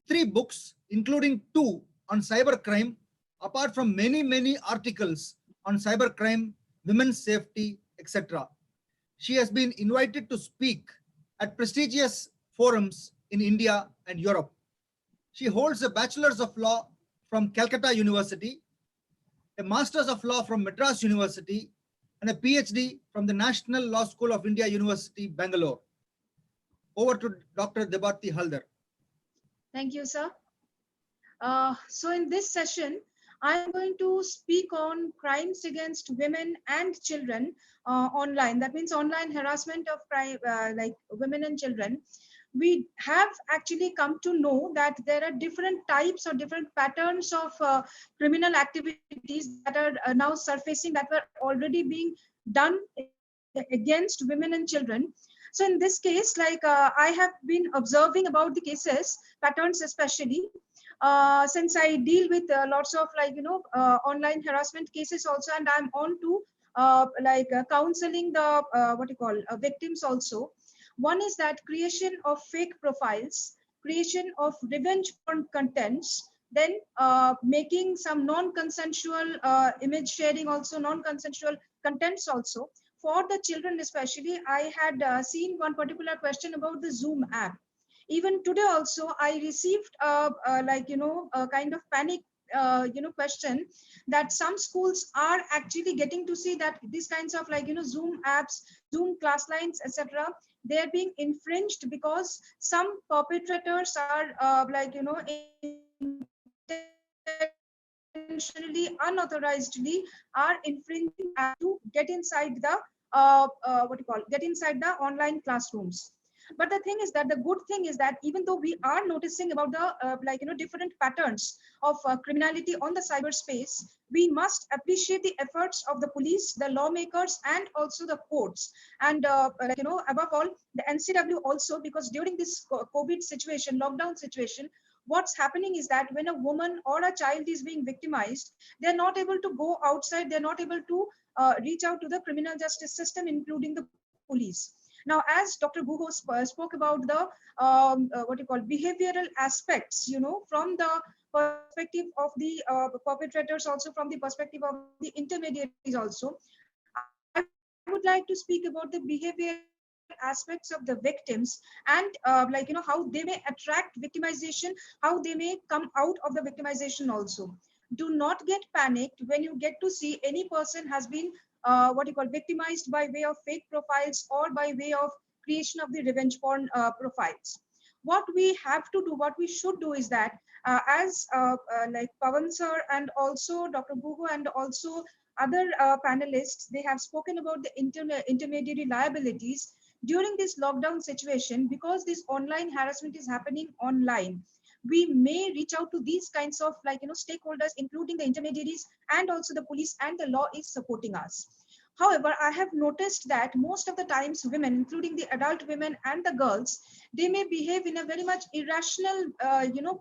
3 books, including 2 on cybercrime, apart from many articles on cybercrime, women's safety, etc. She has been invited to speak at prestigious forums in India and Europe. She holds a Bachelor's of Law from Calcutta University, a Master's of Law from Madras University, and a PhD from the National Law School of India University, Bangalore. Over to Dr. Debarti Haldar. Thank you, sir. So in this session, I'm going to speak on crimes against women and children online. That means online harassment of like women and children. We have actually come to know that there are different types or different patterns of criminal activities that are now surfacing, that were already being done against women and children. So in this case, like I have been observing about the cases, patterns especially, since I deal with lots of online harassment cases also, and I'm on to counseling the victims also. One is that creation of fake profiles, creation of revenge porn contents, then making some non-consensual image sharing, also non-consensual contents also. For the children especially, I had seen one particular question about the Zoom app. Even today also, I received a kind of panic question that some schools are actually getting to see that these kinds of Zoom apps, Zoom class lines, etc., they're being infringed because some perpetrators are unintentionally, unauthorizedly are infringing to get inside the get inside the online classrooms. But the thing is that the good thing is that even though we are noticing about the different patterns of criminality on the cyberspace, we must appreciate the efforts of the police, the lawmakers, and also the courts, and above all the NCW also, because during this COVID situation, lockdown situation, what's happening is that when a woman or a child is being victimized, they're not able to go outside, they're not able to reach out to the criminal justice system, including the police. Now, as Dr. Guho spoke about the behavioral aspects, from the perspective of the perpetrators, also from the perspective of the intermediaries also, I would like to speak about the behavioral aspects of the victims and how they may attract victimization, how they may come out of the victimization also. Do not get panicked when you get to see any person has been victimized by way of fake profiles or by way of creation of the revenge porn profiles. What we have to do, what we should do is that as like Pawan sir and also Dr. Guho and also other panelists, they have spoken about the intermediary liabilities during this lockdown situation. Because this online harassment is happening online, we may reach out to these kinds of stakeholders, including the intermediaries, and also the police, and the law is supporting us. However, I have noticed that most of the times women, including the adult women and the girls, they may behave in a very much irrational,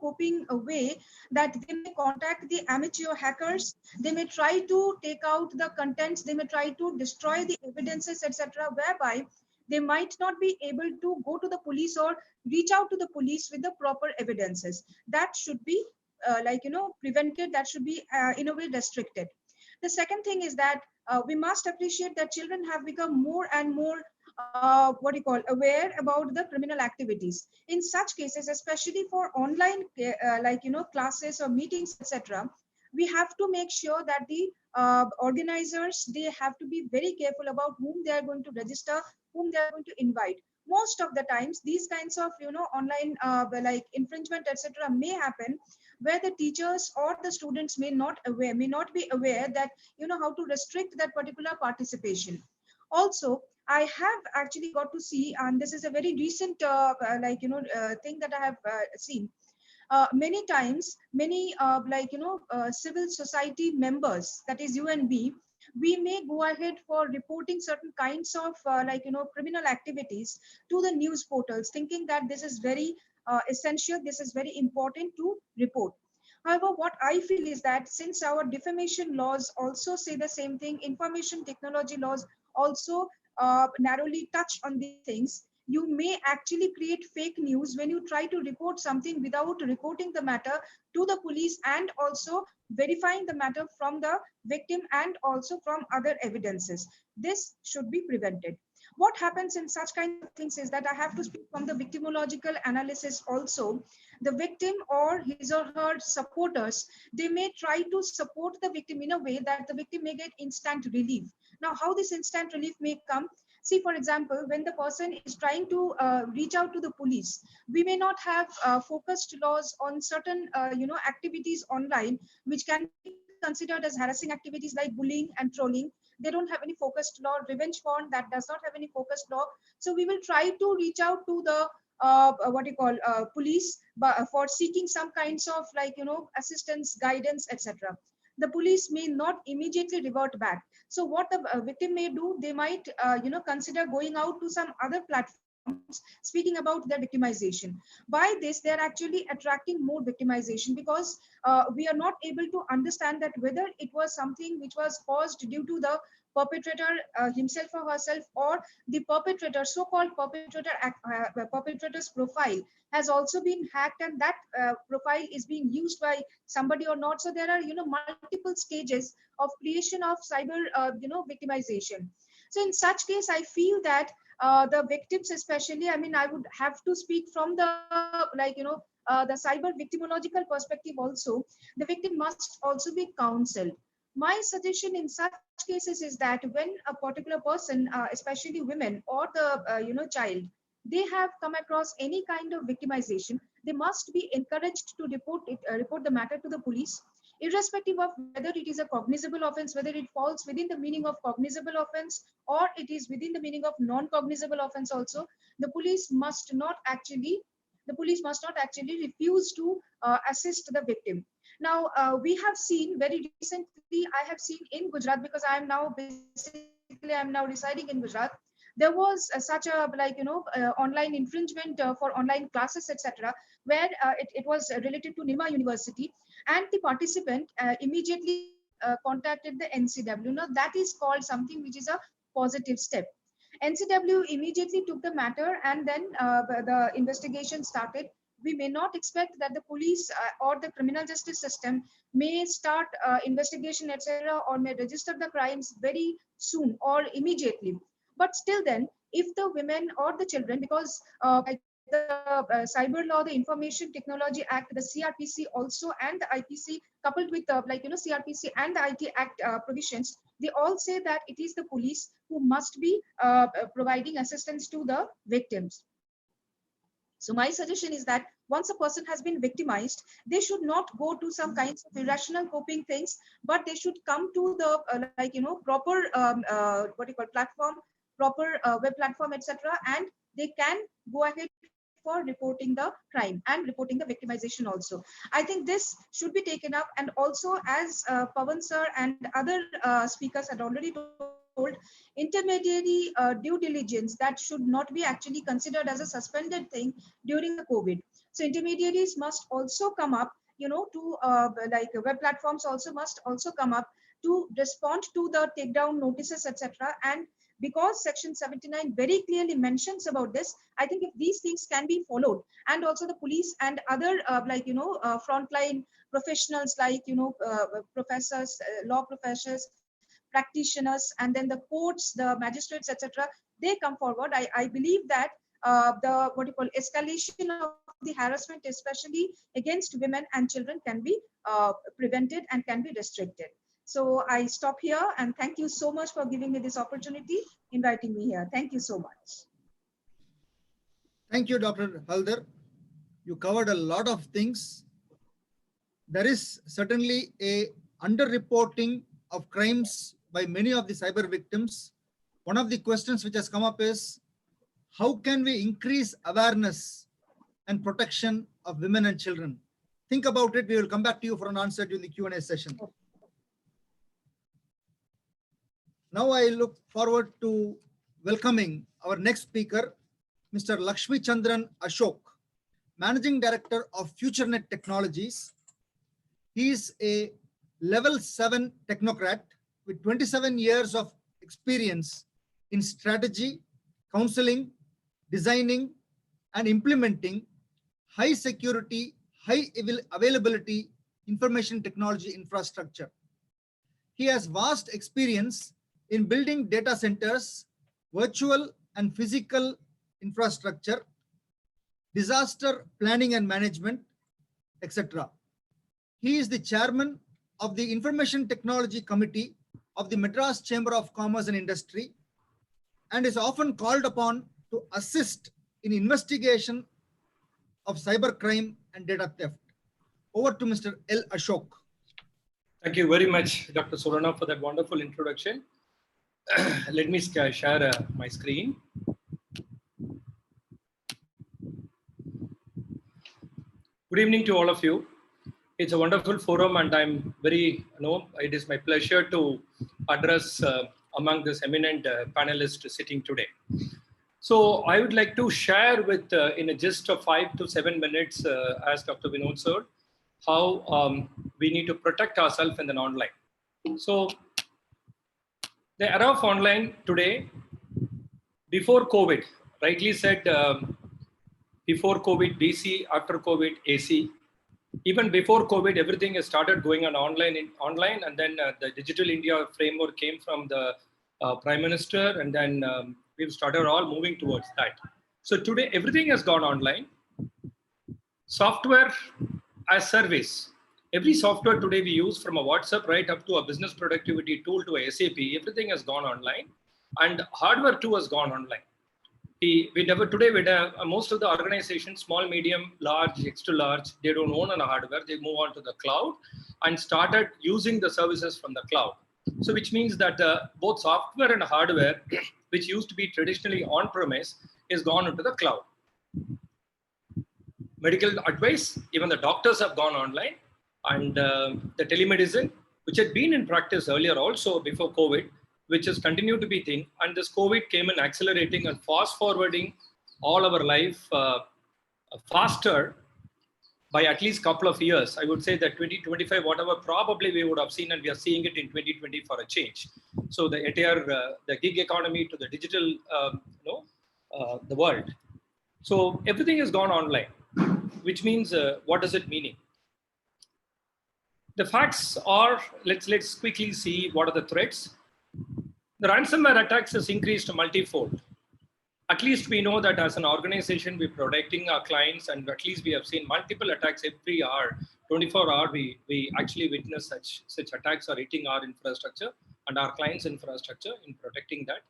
coping way, that they may contact the amateur hackers, they may try to take out the contents, they may try to destroy the evidences, etc., whereby they might not be able to go to the police or reach out to the police with the proper evidences. That should be prevented, that should be in a way restricted. The second thing is that we must appreciate that children have become more and more aware about the criminal activities. In such cases, especially for online classes or meetings, etc., we have to make sure that the organizers, they have to be very careful about whom they are going to register, whom they are going to invite. Most of the times these kinds of online infringement, etc., may happen where the teachers or the students may not be aware that how to restrict that particular participation. Also, I have actually got to see, and this is a very recent thing that I have seen. Many times, many civil society members, that is you and me, we may go ahead for reporting certain kinds of criminal activities to the news portals, thinking that this is very essential, this is very important to report. However, what I feel is that since our defamation laws also say the same thing, information technology laws also narrowly touch on these things, you may actually create fake news when you try to report something without reporting the matter to the police, and also verifying the matter from the victim and also from other evidences. This should be prevented. What happens in such kinds of things is that I have to speak from the victimological analysis also. The victim or his or her supporters, they may try to support the victim in a way that the victim may get instant relief. Now, how this instant relief may come? See, for example, when the person is trying to reach out to the police, we may not have focused laws on certain activities online, which can be considered as harassing activities like bullying and trolling. They don't have any focused law. Revenge porn, that does not have any focused law. So we will try to reach out to the police for seeking some kinds of assistance, guidance, etc. The police may not immediately revert back. So what the victim may do, they might consider going out to some other platforms speaking about their victimization. By this, they are actually attracting more victimization, because we are not able to understand that whether it was something which was caused due to the perpetrator himself or herself, or the perpetrator, so-called perpetrator's profile has also been hacked, and that profile is being used by somebody or not. So there are multiple stages of creation of cyber victimization. So in such case, I feel that the victims, especially, I mean, I would have to speak from the the cyber victimological perspective also. The victim must also be counseled. My suggestion in such cases is that when a particular person, especially women or the child, they have come across any kind of victimization, they must be encouraged to report the matter to the police. irrespective of whether it is a cognizable offense, whether it falls within the meaning of cognizable offense or it is within the meaning of non-cognizable offense also, the police must not actually refuse to assist the victim. Now, we have seen very recently, I have seen in Gujarat, because I am now residing in Gujarat. There was such a online infringement for online classes, etc., where it was related to Nirma University, and the participant immediately contacted the NCW. Now, that is called something which is a positive step. NCW immediately took the matter, and then the investigation started. We may not expect that the police or the criminal justice system may start investigation, etc., or may register the crimes very soon or immediately. But still then, if the women or the children, because like the Cyber Law, the Information Technology Act, the CRPC also, and the IPC, coupled with CRPC and the IT Act provisions, they all say that it is the police who must be providing assistance to the victims. So my suggestion is that once a person has been victimized, they should not go to some kinds of irrational coping things, but they should come to the proper platform, proper web platform, etc., and they can go ahead for reporting the crime and reporting the victimization also. I think this should be taken up, and also as Pawan sir and other speakers had already told, intermediary due diligence, that should not be actually considered as a suspended thing during the COVID. So intermediaries must also come up, to web platforms also must also come up to respond to the takedown notices, etc. And because Section 79 very clearly mentions about this, I think if these things can be followed, and also the police and other frontline professionals like professors, law professors, practitioners, and then the courts, the magistrates, etc., they come forward, I believe that the escalation of the harassment, especially against women and children, can be prevented and can be restricted. So I stop here, and thank you so much for giving me this opportunity, inviting me here. Thank you so much. Thank you, Dr. Haldar. You covered a lot of things. There is certainly a underreporting of crimes by many of the cyber victims. One of the questions which has come up is, how can we increase awareness and protection of women and children? Think about it. We will come back to you for an answer during the Q&A session. Now I look forward to welcoming our next speaker, Mr. Lakshmi Chandran Ashok, Managing Director of FutureNet Technologies. He is a level 7 technocrat with 27 years of experience in strategy, counseling, designing, and implementing high security, high availability information technology infrastructure. He has vast experience in building data centers, virtual and physical infrastructure, disaster planning and management, etc. He is the chairman of the Information Technology Committee of the Madras Chamber of Commerce and Industry, and is often called upon to assist in investigation of cybercrime and data theft. Over to Mr. L. Ashok. Thank you very much, Dr. Surana, for that wonderful introduction. Let me share my screen. Good evening to all of you. It's a wonderful forum, and I'm it is my pleasure to address among this eminent panelists sitting today. So I would like to share with, in a gist of 5 to 7 minutes, as Dr. Vinod said, how we need to protect ourselves in the online. So the era of online today, before COVID, rightly said, before COVID, BC, after COVID, AC. Even before COVID, everything has started going on online, and then the Digital India framework came from the Prime Minister, and then we've started all moving towards that. So today, everything has gone online. Software as service. Every software today we use, from a WhatsApp right up to a business productivity tool to a SAP, everything has gone online, and hardware too has gone online. Most of the organizations, small, medium, large, extra large, they don't own a hardware. They move on to the cloud and started using the services from the cloud. So which means that both software and hardware, which used to be traditionally on-premise, is gone into the cloud. Medical advice, even the doctors have gone online, and the telemedicine, which had been in practice earlier also before COVID, which has continued to be thing. And this COVID came in accelerating and fast forwarding all our life faster by at least couple of years. I would say that 2025, whatever probably we would have seen, and we are seeing it in 2020 for a change. So the entire the gig economy to the digital, the world. So everything has gone online, which means what does it mean? The facts are, let's quickly see what are the threats. The ransomware attacks has increased multifold. At least we know that as an organization, we're protecting our clients, and at least we have seen multiple attacks every hour, 24 hours. We actually witness such attacks are hitting our infrastructure and our clients' infrastructure in protecting that.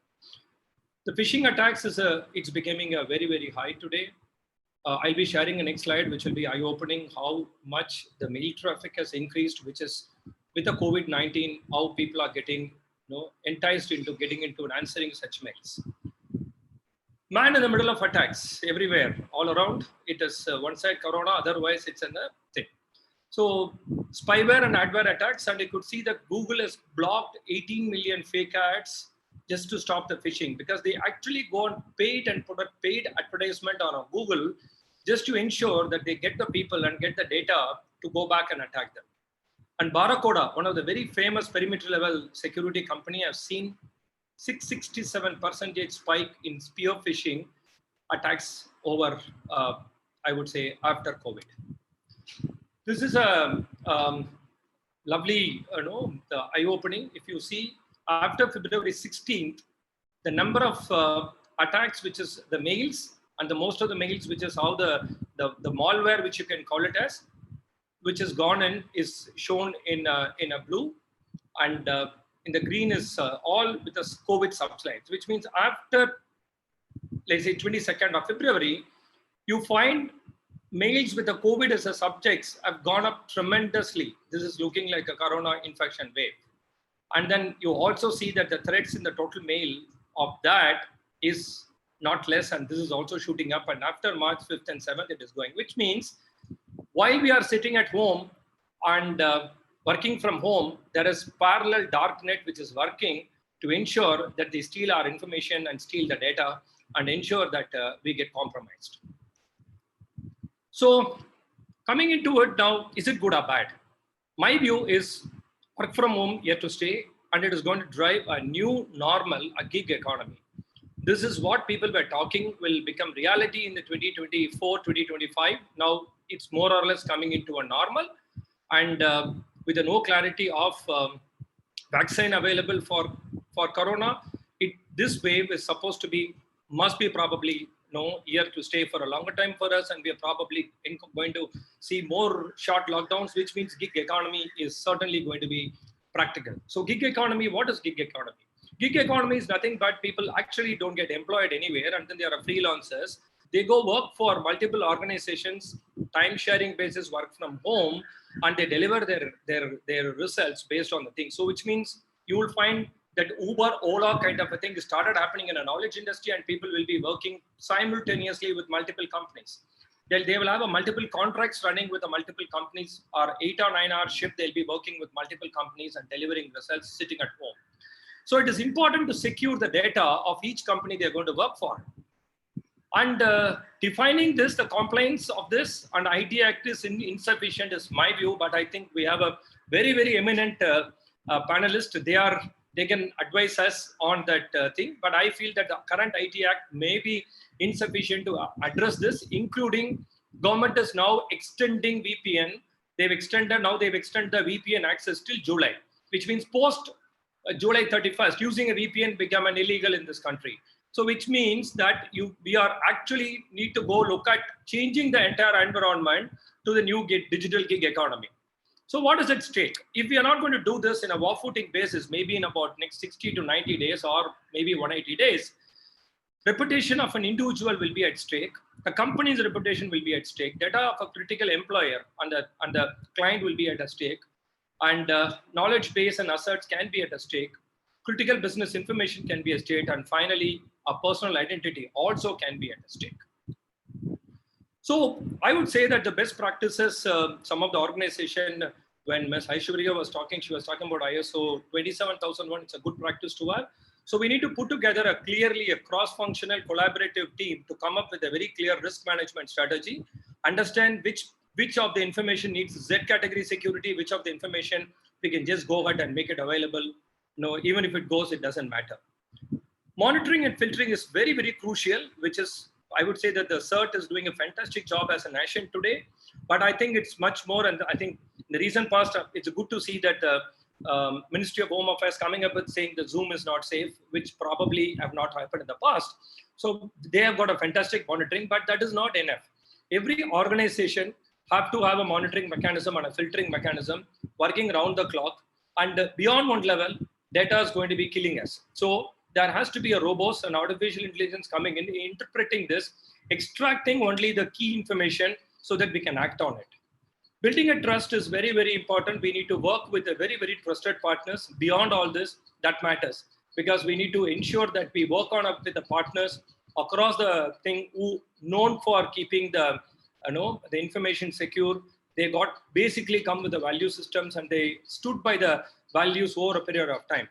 The phishing attacks it's becoming a very, very high today. I'll be sharing a next slide, which will be eye-opening how much the mail traffic has increased, which is with the COVID-19, how people are getting enticed into getting into and answering such mails. Man in the middle of attacks everywhere, all around. It is one side Corona, otherwise it's in the thing. So spyware and adware attacks, and you could see that Google has blocked 18 million fake ads just to stop the phishing, because they actually go on paid and put a paid advertisement on Google just to ensure that they get the people and get the data to go back and attack them. And Barracuda, one of the very famous perimeter level security company, have seen 667% spike in spear phishing attacks over, I would say, after COVID. This is a lovely, the eye-opening. If you see, after February 16th, the number of attacks, which is the mails, and the most of the mails, which is how the malware, which you can call it as, which has gone in, is shown in a blue, and in the green is all with the COVID subslides, which means after, let's say, 22nd of February, you find mails with the COVID as a subjects have gone up tremendously. This is looking like a Corona infection wave. And then you also see that the threats in the total mail of that is not less, and this is also shooting up. And after March 5th and 7th, it is going, which means while we are sitting at home and working from home, there is parallel darknet which is working to ensure that they steal our information and steal the data and ensure that we get compromised. So coming into it now, is it good or bad? My view is work from home here to stay, and it is going to drive a new normal, a gig economy. This is what people were talking will become reality in the 2024, 2025. Now it's more or less coming into a normal, and with the no clarity of vaccine available for Corona, this wave is supposed to be, must be probably here to stay for a longer time for us, and we are probably going to see more short lockdowns, which means gig economy is certainly going to be practical. So gig economy, what is gig economy? Gig economy is nothing but people actually don't get employed anywhere, and then they are freelancers. They go work for multiple organizations, time sharing basis, work from home, and they deliver their results based on the thing. So which means you will find that Uber, Ola kind of a thing started happening in a knowledge industry, and people will be working simultaneously with multiple companies. They will have a multiple contracts running with the multiple companies, or 8 or 9 hour shift. They'll be working with multiple companies and delivering results sitting at home. So it is important to secure the data of each company they're going to work for. And defining this, the compliance of this and IT Act is insufficient is my view, but I think we have a very, very eminent panelist. They can advise us on that thing, but I feel that the current IT Act may be insufficient to address this, including government is now extending VPN. They've extended the VPN access till July, which means post July 31st, using a VPN become an illegal in this country. So which means that we are actually need to go look at changing the entire environment to the new digital gig economy. So what is at stake? If we are not going to do this in a war footing basis, maybe in about next 60 to 90 days or maybe 180 days, reputation of an individual will be at stake. The company's reputation will be at stake. Data of a critical employer and the client will be at a stake. And knowledge base and assets can be at a stake. Critical business information can be at stake. And finally, a personal identity also can be at a stake. So I would say that the best practices, some of the organization, when Ms. Aishwarya was talking, she was talking about ISO 27001. It's a good practice to have. So we need to put together a cross-functional collaborative team to come up with a very clear risk management strategy, understand which of the information needs Z category security, which of the information we can just go ahead and make it available. Even if it goes, it doesn't matter. Monitoring and filtering is very, very crucial, which is, I would say that the CERT is doing a fantastic job as a nation today, but I think it's much more. And I think in the recent past, it's good to see that the Ministry of Home Affairs coming up with saying the Zoom is not safe, which probably have not happened in the past. So they have got a fantastic monitoring, but that is not enough. Every organization have to have a monitoring mechanism and a filtering mechanism working around the clock. And beyond one level, data is going to be killing us. So there has to be a robust and artificial intelligence coming in, interpreting this, extracting only the key information so that we can act on it. Building a trust is very, very important. We need to work with a very, very trusted partners. Beyond all this, that matters, because we need to ensure that we work on up with the partners across the thing who known for keeping the information secure. They got basically come with the value systems and they stood by the values over a period of time.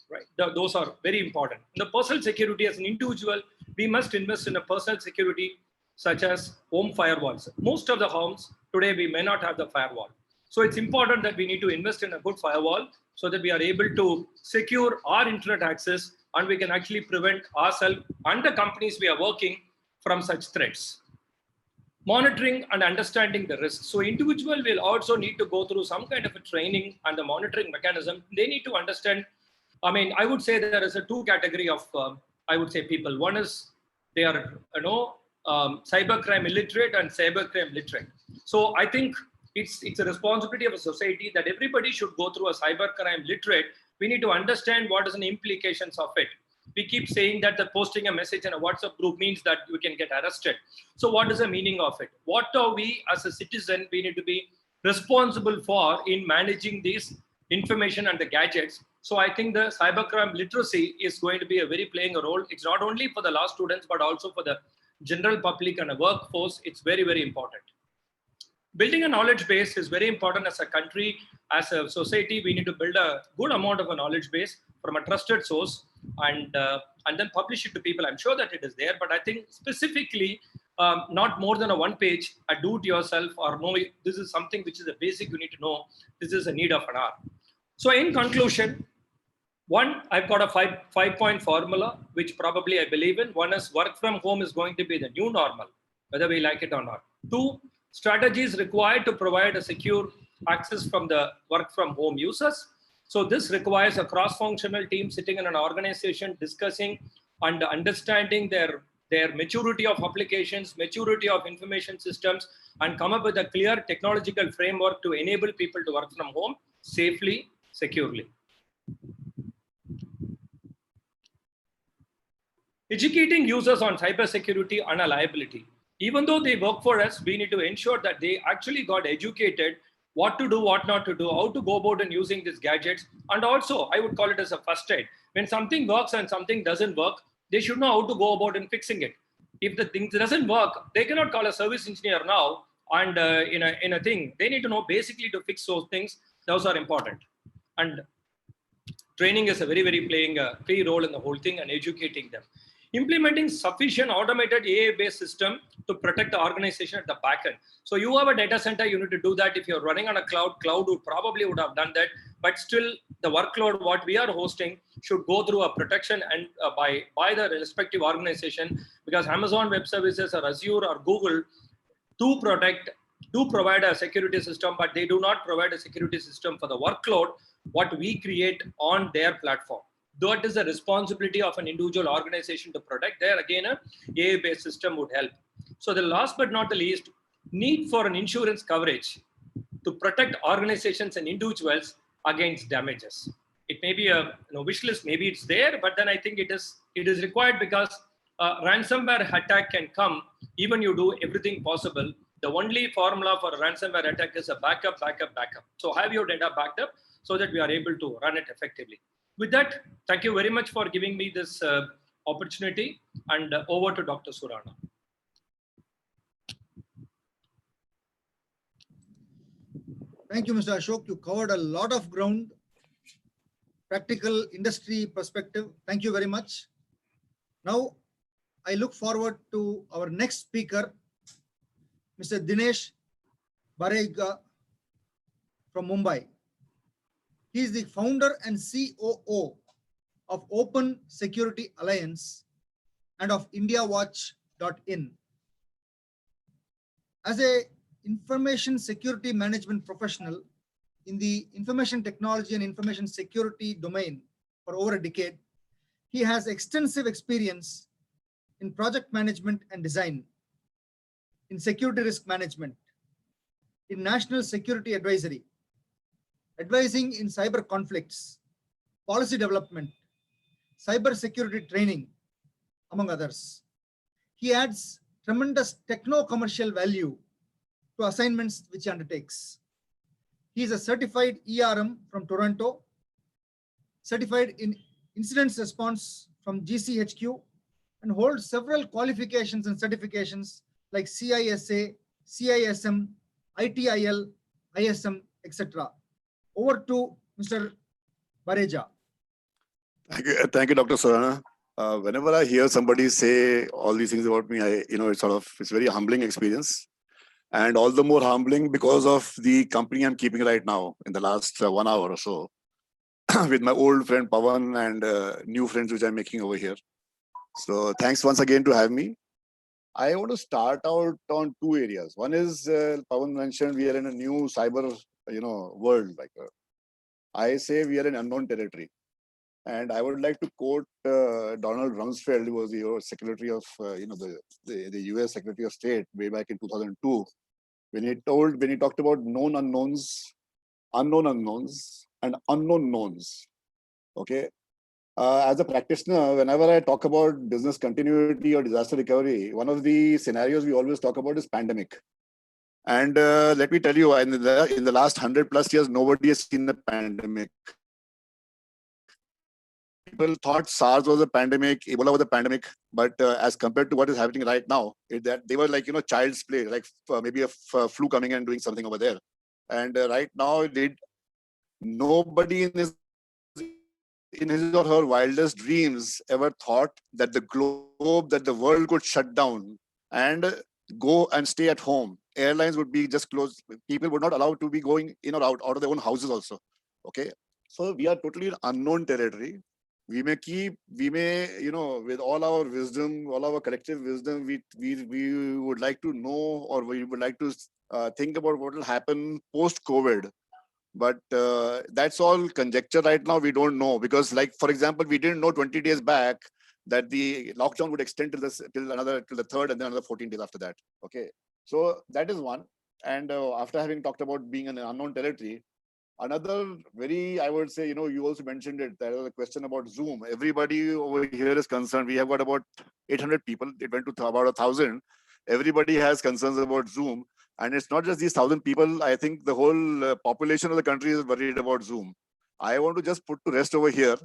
Right? Those are very important. In the personal security as an individual, we must invest in a personal security such as home firewalls. Most of the homes today, we may not have the firewall. So it's important that we need to invest in a good firewall so that we are able to secure our internet access and we can actually prevent ourselves and the companies we are working from such threats. Monitoring and understanding the risks. So individual will also need to go through some kind of a training and the monitoring mechanism. They need to understand. I mean, I would say there is a two category of, I would say people. One is they are, cybercrime illiterate and cybercrime literate. So I think it's a responsibility of a society that everybody should go through a cybercrime literate. We need to understand what is the implications of it. We keep saying that the posting a message in a WhatsApp group means that we can get arrested. So what is the meaning of it? What are we as a citizen, we need to be responsible for in managing these information and the gadgets. So I think the cybercrime literacy is going to be playing a role. It's not only for the law students, but also for the general public and a workforce. It's very, very important. Building a knowledge base is very important as a country, as a society. We need to build a good amount of a knowledge base from a trusted source and then publish it to people. I'm sure that it is there, but I think specifically not more than a one page, a do it yourself or no, this is something which is a basic you need to know. This is a need of an hour. So in conclusion, one, I've got a five-point formula, which probably I believe in. One is work from home is going to be the new normal, whether we like it or not. Two, strategies required to provide a secure access from the work from home users. So this requires a cross-functional team sitting in an organization discussing and understanding their maturity of applications, maturity of information systems, and come up with a clear technological framework to enable people to work from home safely, securely. Educating users on cybersecurity and a liability. Even though they work for us, we need to ensure that they actually got educated what to do, what not to do, how to go about and using these gadgets. And also, I would call it as a first aid. When something works and something doesn't work, they should know how to go about and fixing it. If the thing doesn't work, they cannot call a service engineer now and in a thing. They need to know basically to fix those things. Those are important. And training is a very, very playing a key role in the whole thing and educating them. Implementing sufficient automated AI-based system to protect the organization at the back end. So you have a data center, you need to do that. If you're running on a cloud would probably have done that. But still, the workload, what we are hosting, should go through a protection and by the respective organization, because Amazon Web Services or Azure or Google do provide a security system, but they do not provide a security system for the workload what we create on their platform. That is the responsibility of an individual organization to protect. There again, a AI-based system would help. So the last but not the least, need for an insurance coverage to protect organizations and individuals against damages. It may be a wish list, maybe it's there, but then I think it is required because ransomware attack can come, even you do everything possible. The only formula for a ransomware attack is a backup. So have your data backed up so that we are able to run it effectively. With that, thank you very much for giving me this opportunity, and over to Dr. Surana. Thank you, Mr. Ashok. You covered a lot of ground, practical industry perspective. Thank you very much. Now, I look forward to our next speaker, Mr. Dinesh Barega from Mumbai. He is the founder and COO of Open Security Alliance and of IndiaWatch.in. As a information security management professional in the information technology and information security domain for over a decade, he has extensive experience in project management and design, in security risk management, in national security advisory, advising in cyber conflicts, policy development, cyber security training, among others. He adds tremendous techno-commercial value to assignments which he undertakes. He is a certified ERM from Toronto, certified in incident response from GCHQ, and holds several qualifications and certifications like CISA, CISM, ITIL, ISM, etc. Over to Mr. Bareja. Thank you, Dr. Surana. Whenever I hear somebody say all these things about me, it's very humbling experience, and all the more humbling because of the company I'm keeping right now in the last 1 hour or so with my old friend Pawan and new friends which I'm making over here. So thanks once again to have me. I want to start out on two areas. One is Pawan mentioned we are in a new cyber, world. I say we are in unknown territory. And I would like to quote Donald Rumsfeld, who was the Secretary of, the US Secretary of State way back in 2002, when he talked about known unknowns, unknown unknowns, and unknown knowns. Okay. As a practitioner, whenever I talk about business continuity or disaster recovery, one of the scenarios we always talk about is pandemic. And let me tell you, in the last 100+ years, nobody has seen a pandemic. People thought SARS was a pandemic, Ebola was a pandemic, but as compared to what is happening right now, that they were like, child's play, like maybe a flu coming and doing something over there. And right now, nobody in his or her wildest dreams ever thought that the globe, that the world could shut down and go and stay at home. Airlines would be just closed. People would not allow to be going in or out of their own houses also. Okay. So we are totally in unknown territory. We may, with all our wisdom, all our collective wisdom, we would like to know, or we would like to think about what will happen post-COVID. But that's all conjecture right now. We don't know because, like, for example, we didn't know 20 days back that the lockdown would extend till the 3rd and then another 14 days after that. Okay. So that is one. And after having talked about being in an unknown territory, another very, I would say, you also mentioned it. There was a question about Zoom. Everybody over here is concerned. We have got about 800 people. It went to about 1,000. Everybody has concerns about Zoom. And it's not just these 1,000 people. I think the whole population of the country is worried about Zoom. I want to just put to rest over here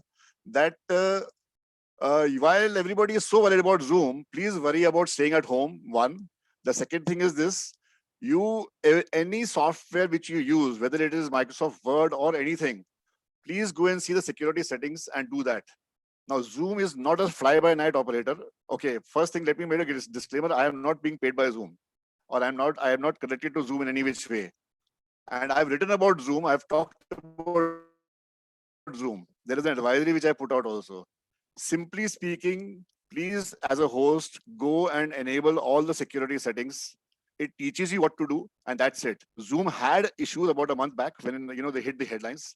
that while everybody is so worried about Zoom, please worry about staying at home, one. The second thing is this. Any software which you use, whether it is Microsoft Word or anything, please go and see the security settings and do that. Now, Zoom is not a fly-by-night operator. Okay, first thing, let me make a disclaimer. I am not being paid by Zoom, or I am not connected to Zoom in any which way. And I've written about Zoom. I've talked about Zoom. There is an advisory which I put out also. Simply speaking, please, as a host, go and enable all the security settings. It teaches you what to do, and that's it. Zoom had issues about a month back when they hit the headlines.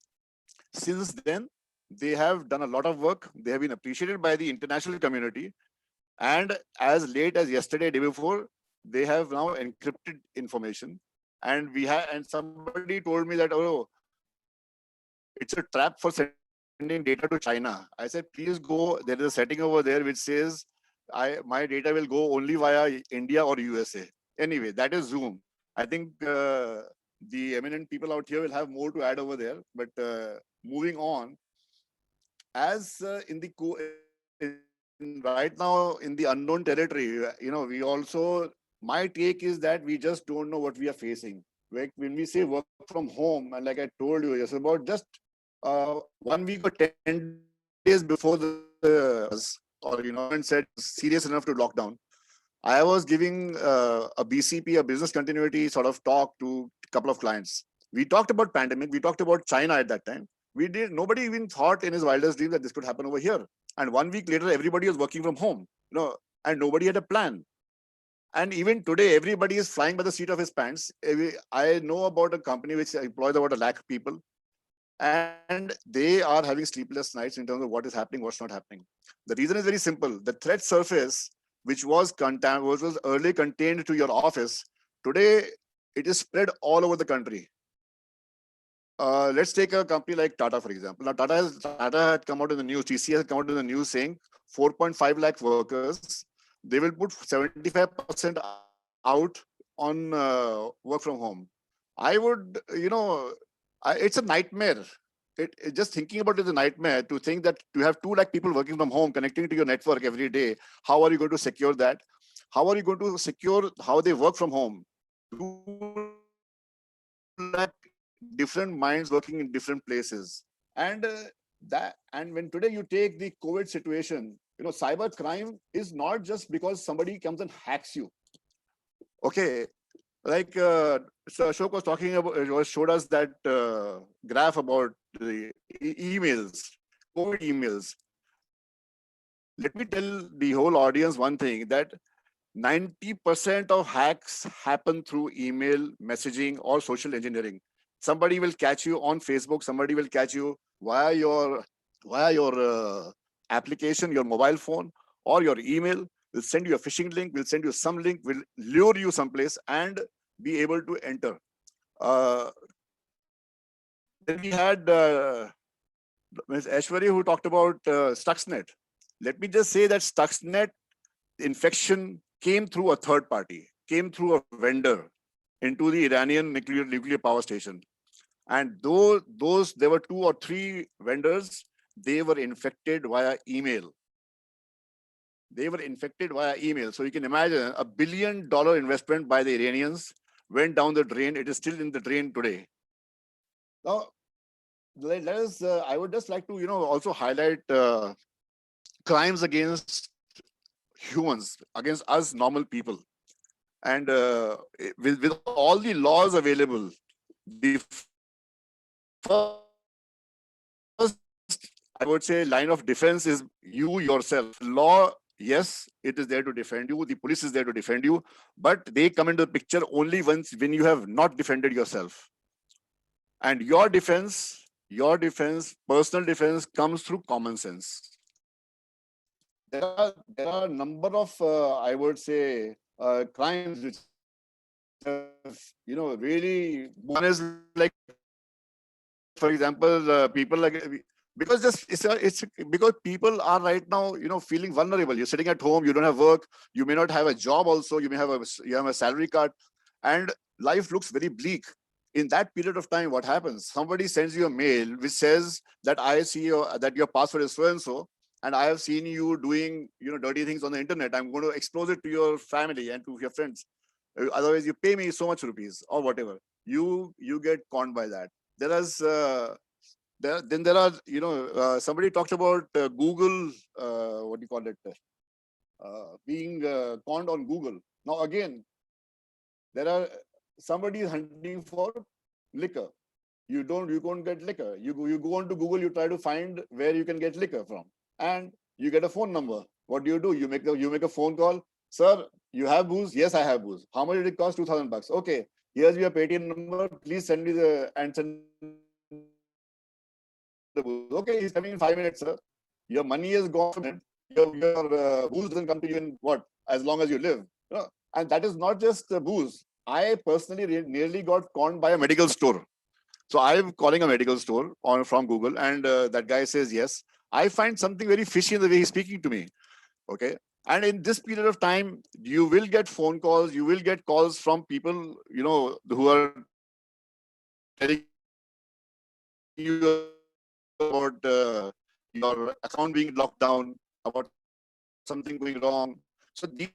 Since then, they have done a lot of work. They have been appreciated by the international community. And as late as yesterday, day before, they have now encrypted information. And somebody told me that, oh, it's a trap for sending data to China. I said, please go. There is a setting over there which says my data will go only via India or USA. Anyway, that is Zoom. I think the eminent people out here will have more to add over there. But moving on, as right now in the unknown territory, we also, my take is that we just don't know what we are facing. When we say work from home, and like I told you, it's about just 1 week or 10 days before government said serious enough to lock down. I was giving a BCP, a business continuity sort of talk to a couple of clients. We talked about pandemic. We talked about China at that time. Nobody even thought in his wildest dream that this could happen over here. And 1 week later, everybody was working from home, and nobody had a plan. And even today, everybody is flying by the seat of his pants. I know about a company which employs about 1 lakh people, and they are having sleepless nights in terms of what is happening, what's not happening. The reason is very simple. The threat surface, which was earlier contained to your office, today it is spread all over the country. Let's take a company like Tata, for example. Now, Tata had come out in the news, TCS had come out in the news saying 4.5 lakh workers, they will put 75% out on work from home. I would, it's a nightmare. Just thinking about it is a nightmare to think that to have 2 lakh people working from home, connecting to your network every day. How are you going to secure that? How are you going to secure how they work from home? 2 lakh different minds working in different places. And when today you take the COVID situation, cyber crime is not just because somebody comes and hacks you. Okay. Like so Ashok was talking about, showed us that graph about the emails, COVID emails. Let me tell the whole audience one thing, that 90% of hacks happen through email, messaging, or social engineering. Somebody will catch you on Facebook. Somebody will catch you via your application, your mobile phone, or your email. Will send you a phishing link. Will send you some link. Will lure you someplace and be able to enter. Then we had Ms. Aishwarya who talked about Stuxnet. Let me just say that Stuxnet infection came through a third party, came through a vendor into the Iranian nuclear power station. And there were 2 or 3 vendors, they were infected via email. They were infected via email. So you can imagine $1 billion investment by the Iranians went down the drain. It is still in the drain today. Now, let us, I would just like to, also highlight crimes against humans, against us normal people. And with all the laws available, the first, I would say, line of defense is you yourself. Law, yes, it is there to defend you. The police is there to defend you, but they come into the picture only when you have not defended yourself. And your defense, personal defense comes through common sense. There are a number of, I would say, crimes which have, really, one is like, for example, people like, because it's because people are right now, feeling vulnerable. You're sitting at home, you don't have work, you may not have a job also, you have a salary cut, and life looks very bleak. In that period of time, what happens? Somebody sends you a mail which says that I see that your password is so-and-so, and I have seen you doing, dirty things on the internet. I'm going to expose it to your family and to your friends. Otherwise, you pay me so much rupees or whatever. You get conned by that. There are, somebody talked about Google, what do you call it? Being conned on Google. Now, again, somebody is hunting for liquor. You can't get liquor. You go on to Google, you try to find where you can get liquor from, and you get a phone number. What do? You make a phone call. Sir, you have booze? Yes, I have booze. How much did it cost? $2,000. Okay, here's your Paytm number. Please send me the booze. Okay, he's coming in 5 minutes, sir. Your money is gone. Your booze doesn't come to you in as long as you live. And that is not just booze. I personally nearly got conned by a medical store. So I'm calling a medical store from Google, and that guy says yes. I find something very fishy in the way he's speaking to me. Okay, And in this period of time, you will get phone calls, you will get calls from people, who are telling you about your account being locked down, about something going wrong. So these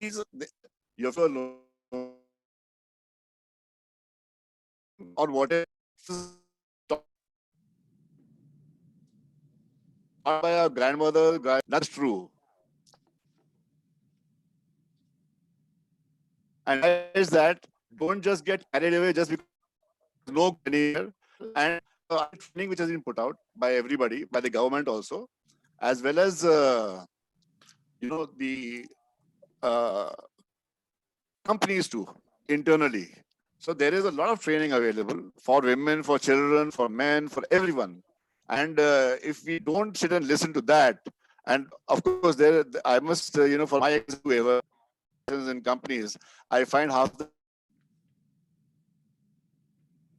you have to alone or whatever by our grandmother, that's true. And that is that don't just get carried away just because no anywhere. And training which has been put out by everybody, by the government also, as well as the companies too, internally. So there is a lot of training available for women, for children, for men, for everyone. And if we don't sit and listen to that, and of course, I must, for my whoever in companies, I find half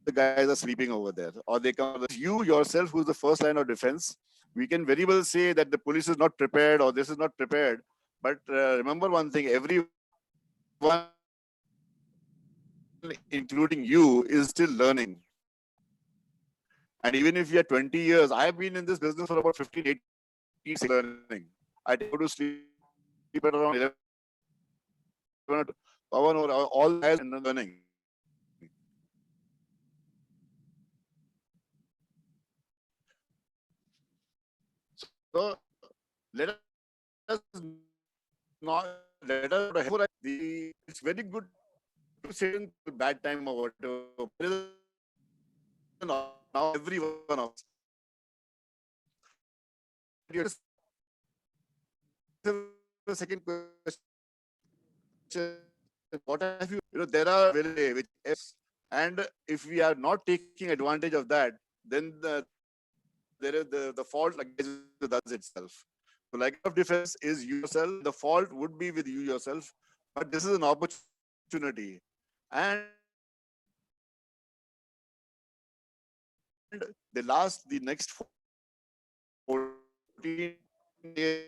the guys are sleeping over there, or they come. You yourself, who's the first line of defense, we can very well say that the police is not prepared or this is not prepared. But remember one thing: everyone, including you, is still learning. And even if you are 20 years, I've been in this business for about 15, 18 years learning. I go to sleep at around 11, all guys and learning. So let us not let us it's very good to say in bad time or whatever. Now every one of us. The second question: what have you? There are which is, and if we are not taking advantage of that, then there is the fault lies with us itself. So, like of defense is you yourself. The fault would be with you yourself, but this is an opportunity, and the next 14 days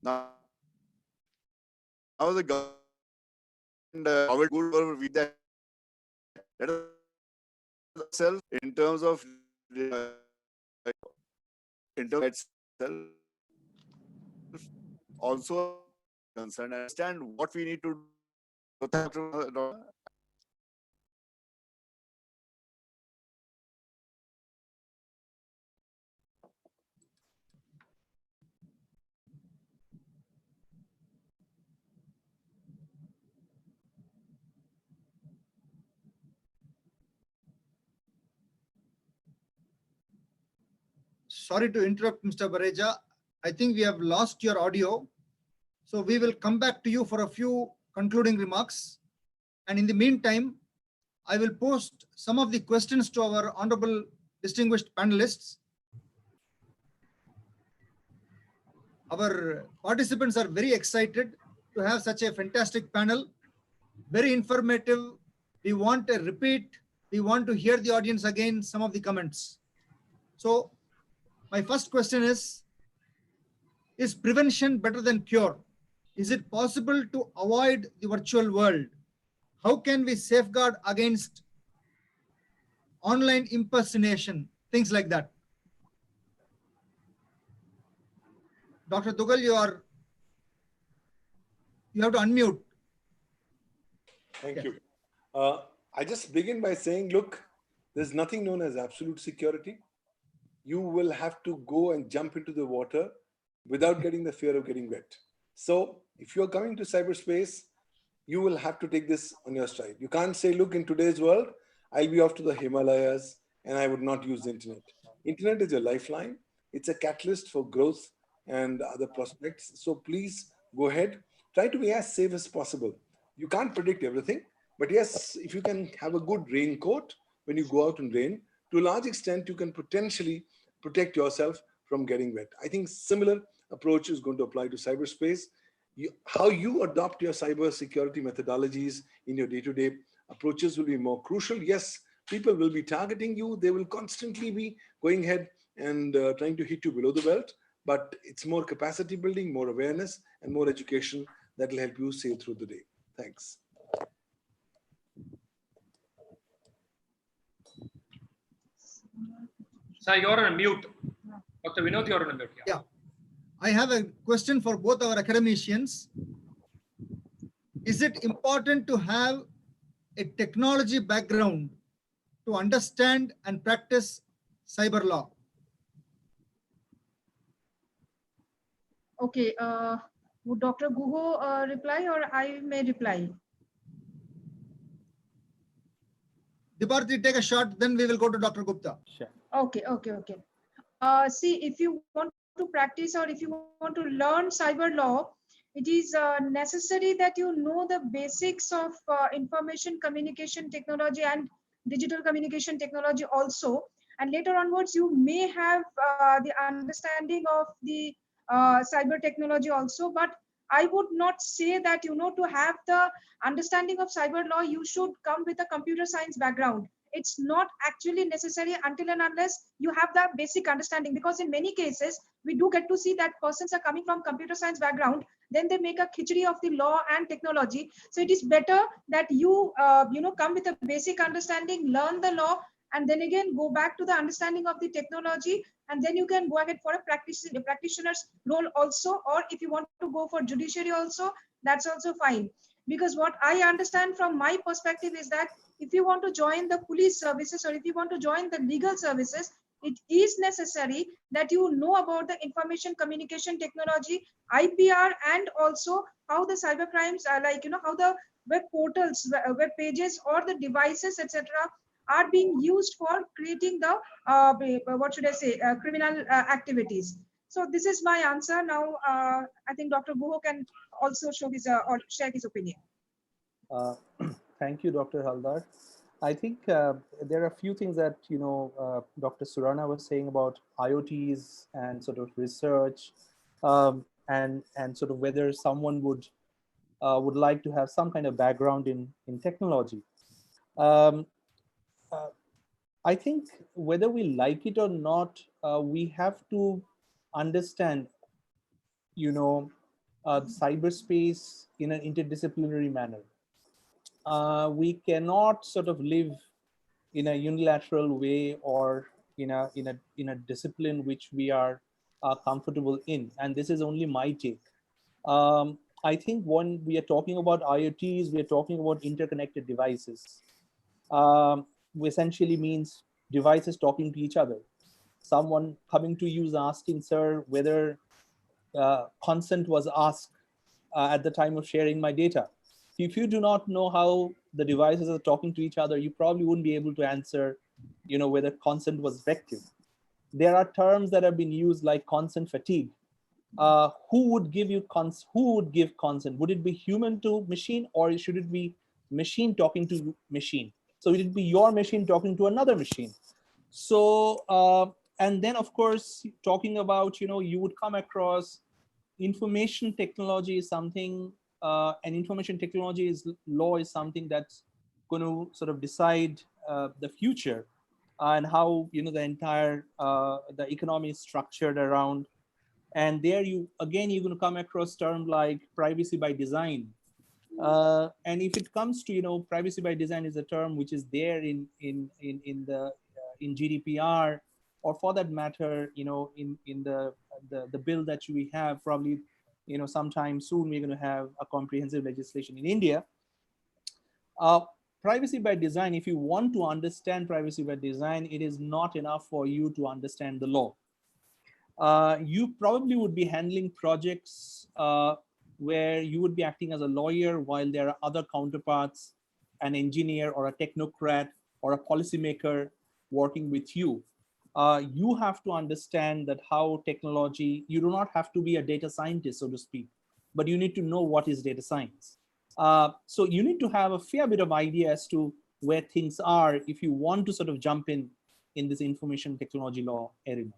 now the government good with that. Let us in terms of itself also concerned, understand what we need to do. Sorry to interrupt, Mr. Bareja. I think we have lost your audio. So we will come back to you for a few concluding remarks. And in the meantime, I will post some of the questions to our honorable distinguished panelists. Our participants are very excited to have such a fantastic panel, very informative. We want a repeat. We want to hear the audience again, some of the comments. So my first question is prevention better than cure? Is it possible to avoid the virtual world? How can we safeguard against online impersonation, things like that? Dr. Dugal, you have to unmute. Thank you. I just begin by saying, look, there's nothing known as absolute security. You will have to go and jump into the water without getting the fear of getting wet. So if you're coming to cyberspace, you will have to take this on your stride. You can't say, look, in today's world, I'll be off to the Himalayas and I would not use the internet. Internet is your lifeline. It's a catalyst for growth and other prospects. So please go ahead. Try to be as safe as possible. You can't predict everything, but yes, if you can have a good raincoat when you go out in rain, to a large extent, you can potentially protect yourself from getting wet. I think similar approach is going to apply to cyberspace. How you adopt your cyber security methodologies in your day-to-day approaches will be more crucial. Yes, people will be targeting you. They will constantly be going ahead and trying to hit you below the belt. But it's more capacity building, more awareness, and more education that will help you sail through the day. Thanks. Sir, you're on mute. Dr. Vinod, you're on mute. Yeah. I have a question for both our academicians. Is it important to have a technology background to understand and practice cyber law? Okay, would Dr. Guho reply, or I may reply? Diparthi, take a shot, then we will go to Dr. Gupta. Sure. Okay. See, if you want to practice or if you want to learn cyber law, it is necessary that you know the basics of information communication technology and digital communication technology also. And later onwards, you may have the understanding of the cyber technology also. But I would not say that, to have the understanding of cyber law, you should come with a computer science background. It's not actually necessary until and unless you have the basic understanding, because in many cases we do get to see that persons are coming from computer science background, then they make a khichdi of the law and technology. So it is better that you come with a basic understanding, learn the law, and then again go back to the understanding of the technology, and then you can go ahead for a practitioner's role also, or if you want to go for judiciary also, that's also fine. Because what I understand from my perspective is that if you want to join the police services or if you want to join the legal services, it is necessary that you know about the information communication technology, IPR, and also how the cyber crimes are, like, how the web portals, web pages, or the devices, etc., are being used for creating the criminal activities. So this is my answer. Now I think Dr. Guho can also show his or share his opinion. Thank you, Dr. Haldar. I think there are a few things that Dr. Surana was saying about IoTs and sort of research, and sort of whether someone would like to have some kind of background in technology. I think whether we like it or not, we have to understand, cyberspace in an interdisciplinary manner. We cannot sort of live in a unilateral way or in a discipline which we are comfortable in. And this is only my take. I think when we are talking about IoTs, we are talking about interconnected devices. Essentially means devices talking to each other. Someone coming to you is asking, sir, whether consent was asked at the time of sharing my data. If you do not know how the devices are talking to each other, you probably wouldn't be able to answer, whether consent was effective. There are terms that have been used like consent fatigue. Who would give consent? Would it be human to machine, or should it be machine talking to machine? So would it be your machine talking to another machine? So, and then of course, talking about, you would come across information technology is something, and information technology law is something that's going to sort of decide the future and how, the entire, the economy is structured around. And there you're going to come across terms like privacy by design. And if it comes to, privacy by design is a term which is there in GDPR, or for that matter, in the bill that we have, probably, sometime soon we're going to have a comprehensive legislation in India. Privacy by design, if you want to understand privacy by design, it is not enough for you to understand the law. You probably would be handling projects where you would be acting as a lawyer while there are other counterparts, an engineer or a technocrat or a policymaker working with you. You have to understand that how technology, you do not have to be a data scientist, so to speak, but you need to know what is data science. So you need to have a fair bit of idea as to where things are if you want to sort of jump in this information technology law arena.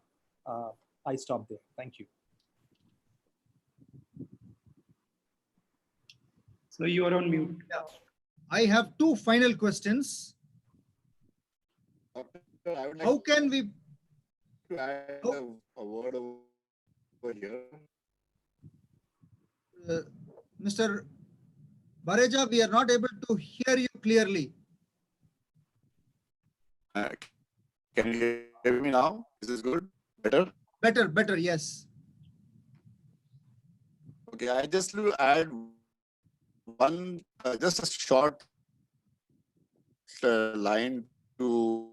I stop there. Thank you. So you are on mute. I have two final questions. I would like How can we, to add a word over here. Mr. Bareja, we are not able to hear you clearly. Can you hear me now? Is this good? Better? Better, yes. Okay, I just will add one, just a short line to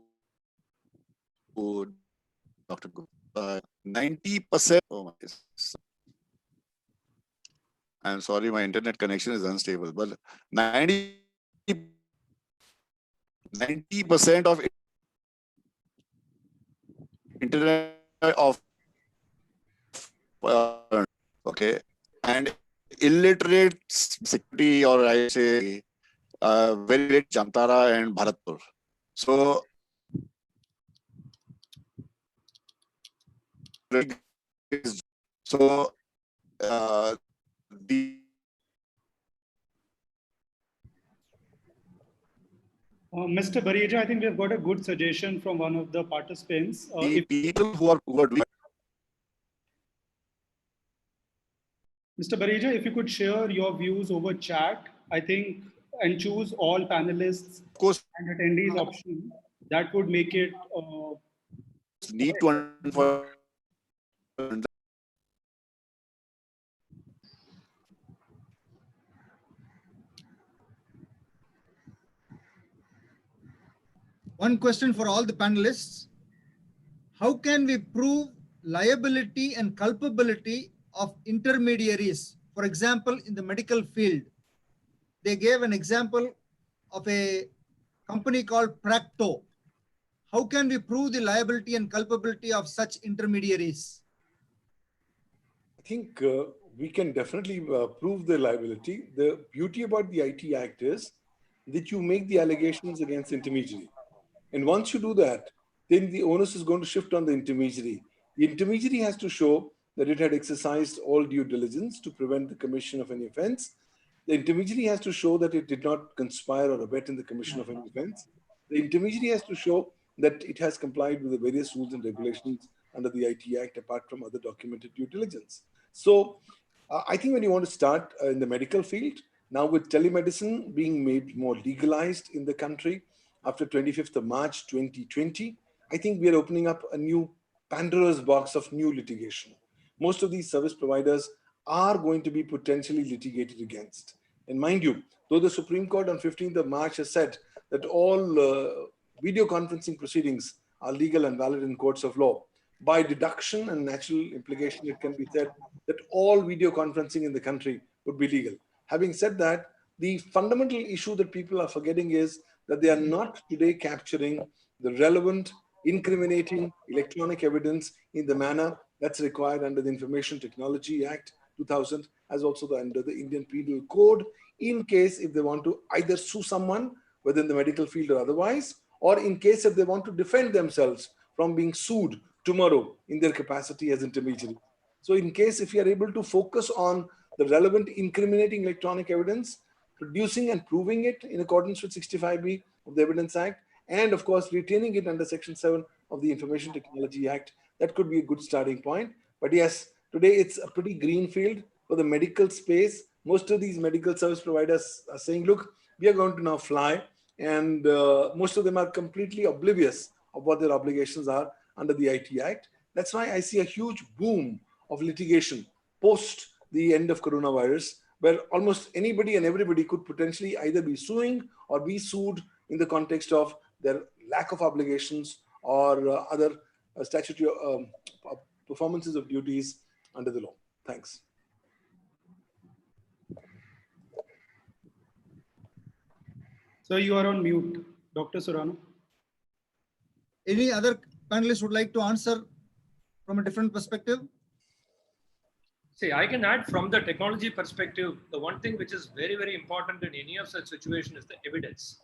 Dr. Gupta. 90%. Oh my goodness. I'm sorry, my internet connection is unstable, but 90% of internet of okay, and illiterate security, or I say very late Jamtara and Bharatpur. So so the Mr. Bareja, I think we've got a good suggestion from one of the participants. people who are doing. Mr. Bareja, if you could share your views over chat, I think, and choose all panelists Of course, and attendees option, that would make it need to One question for all the panelists. How can we prove liability and culpability of intermediaries? For example, in the medical field, they gave an example of a company called Practo. How can we prove the liability and culpability of such intermediaries? I think we can definitely prove the liability. The beauty about the IT Act is that you make the allegations against intermediary. And once you do that, then the onus is going to shift on the intermediary. The intermediary has to show that it had exercised all due diligence to prevent the commission of any offense. The intermediary has to show that it did not conspire or abet in the commission of any offense. The intermediary has to show that it has complied with the various rules and regulations under the IT Act, apart from other documented due diligence. So I think when you want to start in the medical field, now with telemedicine being made more legalized in the country after 25th of March 2020, I think we are opening up a new Pandora's box of new litigation. Most of these service providers are going to be potentially litigated against. And mind you, though the Supreme Court on 15th of March has said that all video conferencing proceedings are legal and valid in courts of law, by deduction and natural implication, it can be said that all video conferencing in the country would be legal. Having said that, the fundamental issue that people are forgetting is that they are not today capturing the relevant, incriminating electronic evidence in the manner that's required under the Information Technology Act 2000, as also under the Indian Penal Code, in case if they want to either sue someone within the medical field or otherwise, or in case if they want to defend themselves from being sued tomorrow in their capacity as intermediary. So in case if you are able to focus on the relevant incriminating electronic evidence, producing and proving it in accordance with 65B of the Evidence Act, and of course retaining it under Section 7 of the Information Technology Act, that could be a good starting point. But yes, today it's a pretty green field for the medical space. Most of these medical service providers are saying, look, we are going to now fly, and most of them are completely oblivious of what their obligations are under the IT Act. That's why I see a huge boom of litigation post the end of coronavirus, where almost anybody and everybody could potentially either be suing or be sued in the context of their lack of obligations or other statutory performances of duties under the law. Thanks. So you are on mute, Dr. Surana. Any other panelists would like to answer from a different perspective? See, I can add from the technology perspective, the one thing which is very, very important in any of such situation is the evidence.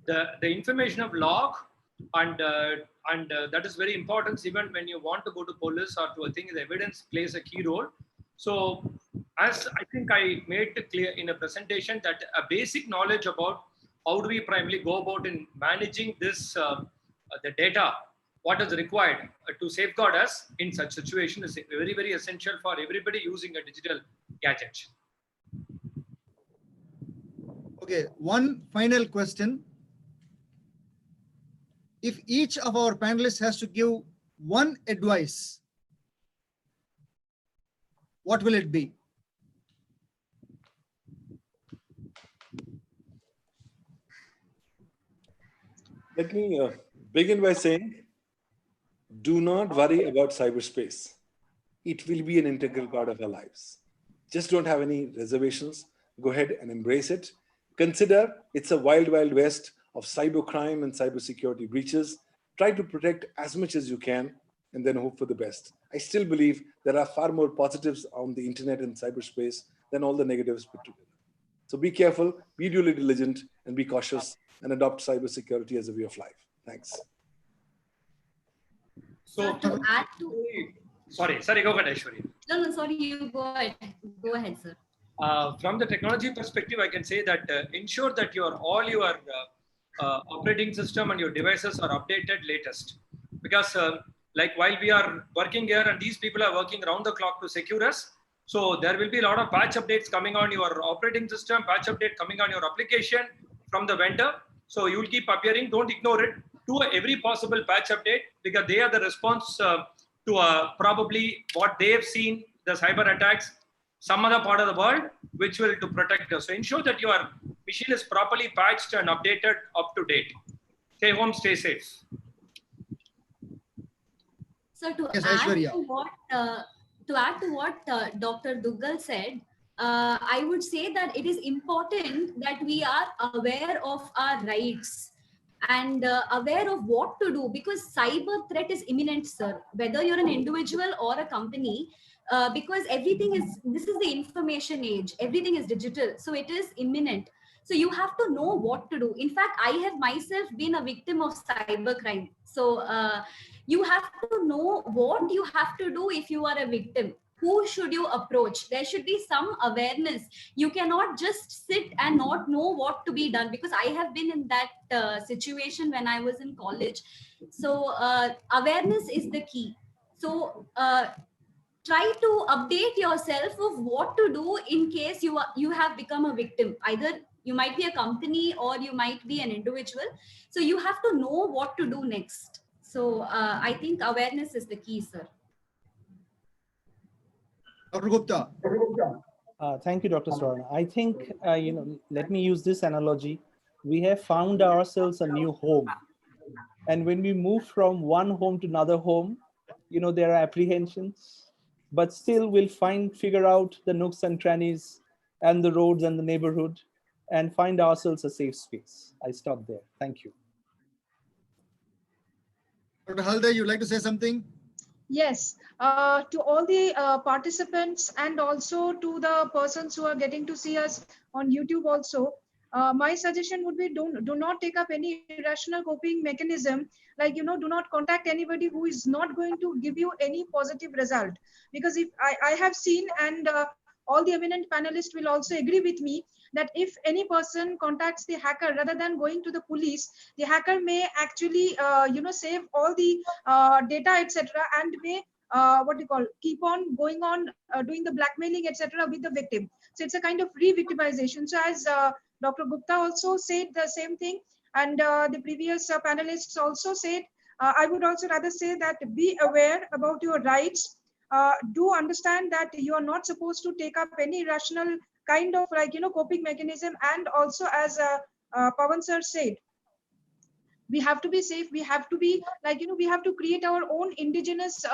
The information of log and that is very important even when you want to go to police or to a thing, the evidence plays a key role. So as I think I made it clear in a presentation that a basic knowledge about how do we primarily go about in managing this the data, what is required to safeguard us in such situation is very, very essential for everybody using a digital gadget. Okay, one final question. If each of our panelists has to give one advice, what will it be? Let me begin by saying, do not worry about cyberspace. It will be an integral part of our lives. Just don't have any reservations. Go ahead and embrace it. Consider it's a wild, wild west of cybercrime and cybersecurity breaches. Try to protect as much as you can and then hope for the best. I still believe there are far more positives on the internet and cyberspace than all the negatives put together. So be careful, be duly diligent, and be cautious, and adopt cybersecurity as a way of life. Thanks. So to add to, sorry, go ahead, Aishwarya. no, sorry, you go ahead. Go ahead, sir. From the technology perspective, I can say that ensure that all your operating system and your devices are updated latest. Because like while we are working here and these people are working around the clock to secure us, so there will be a lot of patch updates coming on your operating system, patch update coming on your application from the vendor. So you will keep appearing, don't ignore it. Do every possible patch update because they are the response to probably what they have seen, the cyber attacks, some other part of the world, which will to protect us. So ensure that your machine is properly patched and updated up to date. Stay home, stay safe. So to Yes, add Aishwarya. to what Dr. Duggal said, I would say that it is important that we are aware of our rights and aware of what to do, because cyber threat is imminent, sir, whether you're an individual or a company, because this is the information age, everything is digital, so it is imminent. So you have to know what to do. In fact, I have myself been a victim of cybercrime. So you have to know what you have to do if you are a victim. Who should you approach? There should be some awareness. You cannot just sit and not know what to be done, because I have been in that situation when I was in college. So awareness is the key. So try to update yourself of what to do in case you have become a victim. Either you might be a company or you might be an individual. So you have to know what to do next. So I think awareness is the key, sir. Dr. Gupta. Thank you, Dr. Swarna. I think, let me use this analogy. We have found ourselves a new home. And when we move from one home to another home, there are apprehensions, but still we'll figure out the nooks and crannies and the roads and the neighborhood and find ourselves a safe space. I stop there. Thank you. Dr. Halde, you'd like to say something? Yes, to all the participants and also to the persons who are getting to see us on YouTube also, my suggestion would be do not take up any irrational coping mechanism, like, do not contact anybody who is not going to give you any positive result. Because if I have seen, and all the eminent panelists will also agree with me, that if any person contacts the hacker rather than going to the police, the hacker may actually save all the data, etc., and may keep on going on doing the blackmailing, etc., with the victim. So it's a kind of re-victimization. So as Dr. Gupta also said the same thing, and the previous panelists also said, I would also rather say that be aware about your rights. Do understand that you are not supposed to take up any irrational kind of coping mechanism. And also, as Pawan sir said, we have to be safe. We have to be we have to create our own indigenous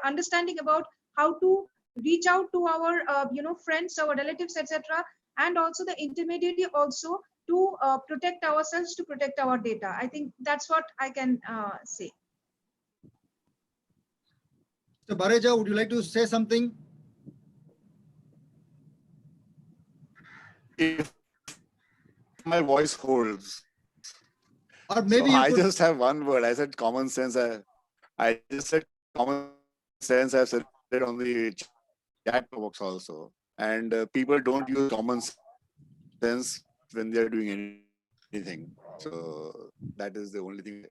understanding about how to reach out to our friends, our relatives, etc., and also the intermediary also, to protect ourselves, to protect our data. I think that's what I can say. Mr. Bareja, would you like to say something? If my voice holds. Or maybe So you I could... just have one word. I said common sense. I just said common sense. I've said it on the chat box also. And people don't use common sense when they're doing anything. So that is the only thing.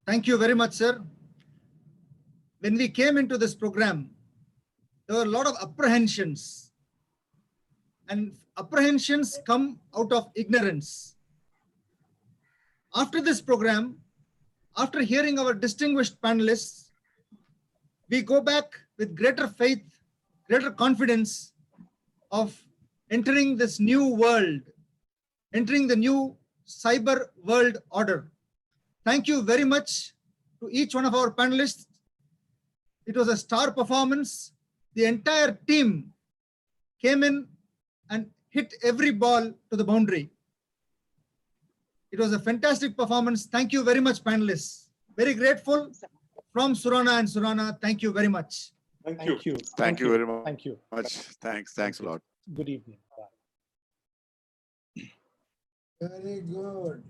Thank you very much, sir. When we came into this program, there were a lot of apprehensions. And apprehensions come out of ignorance. After this program, after hearing our distinguished panelists, we go back with greater faith, greater confidence of entering this new world, entering the new cyber world order. Thank you very much to each one of our panelists. It was a star performance. The entire team came in and hit every ball to the boundary. It was a fantastic performance. Thank you very much, panelists. Very grateful from Surana and Surana. Thank you very much. Thank you. Thank you. Thank you very much. Thank you. Thanks a lot. Good evening. Bye. Very good.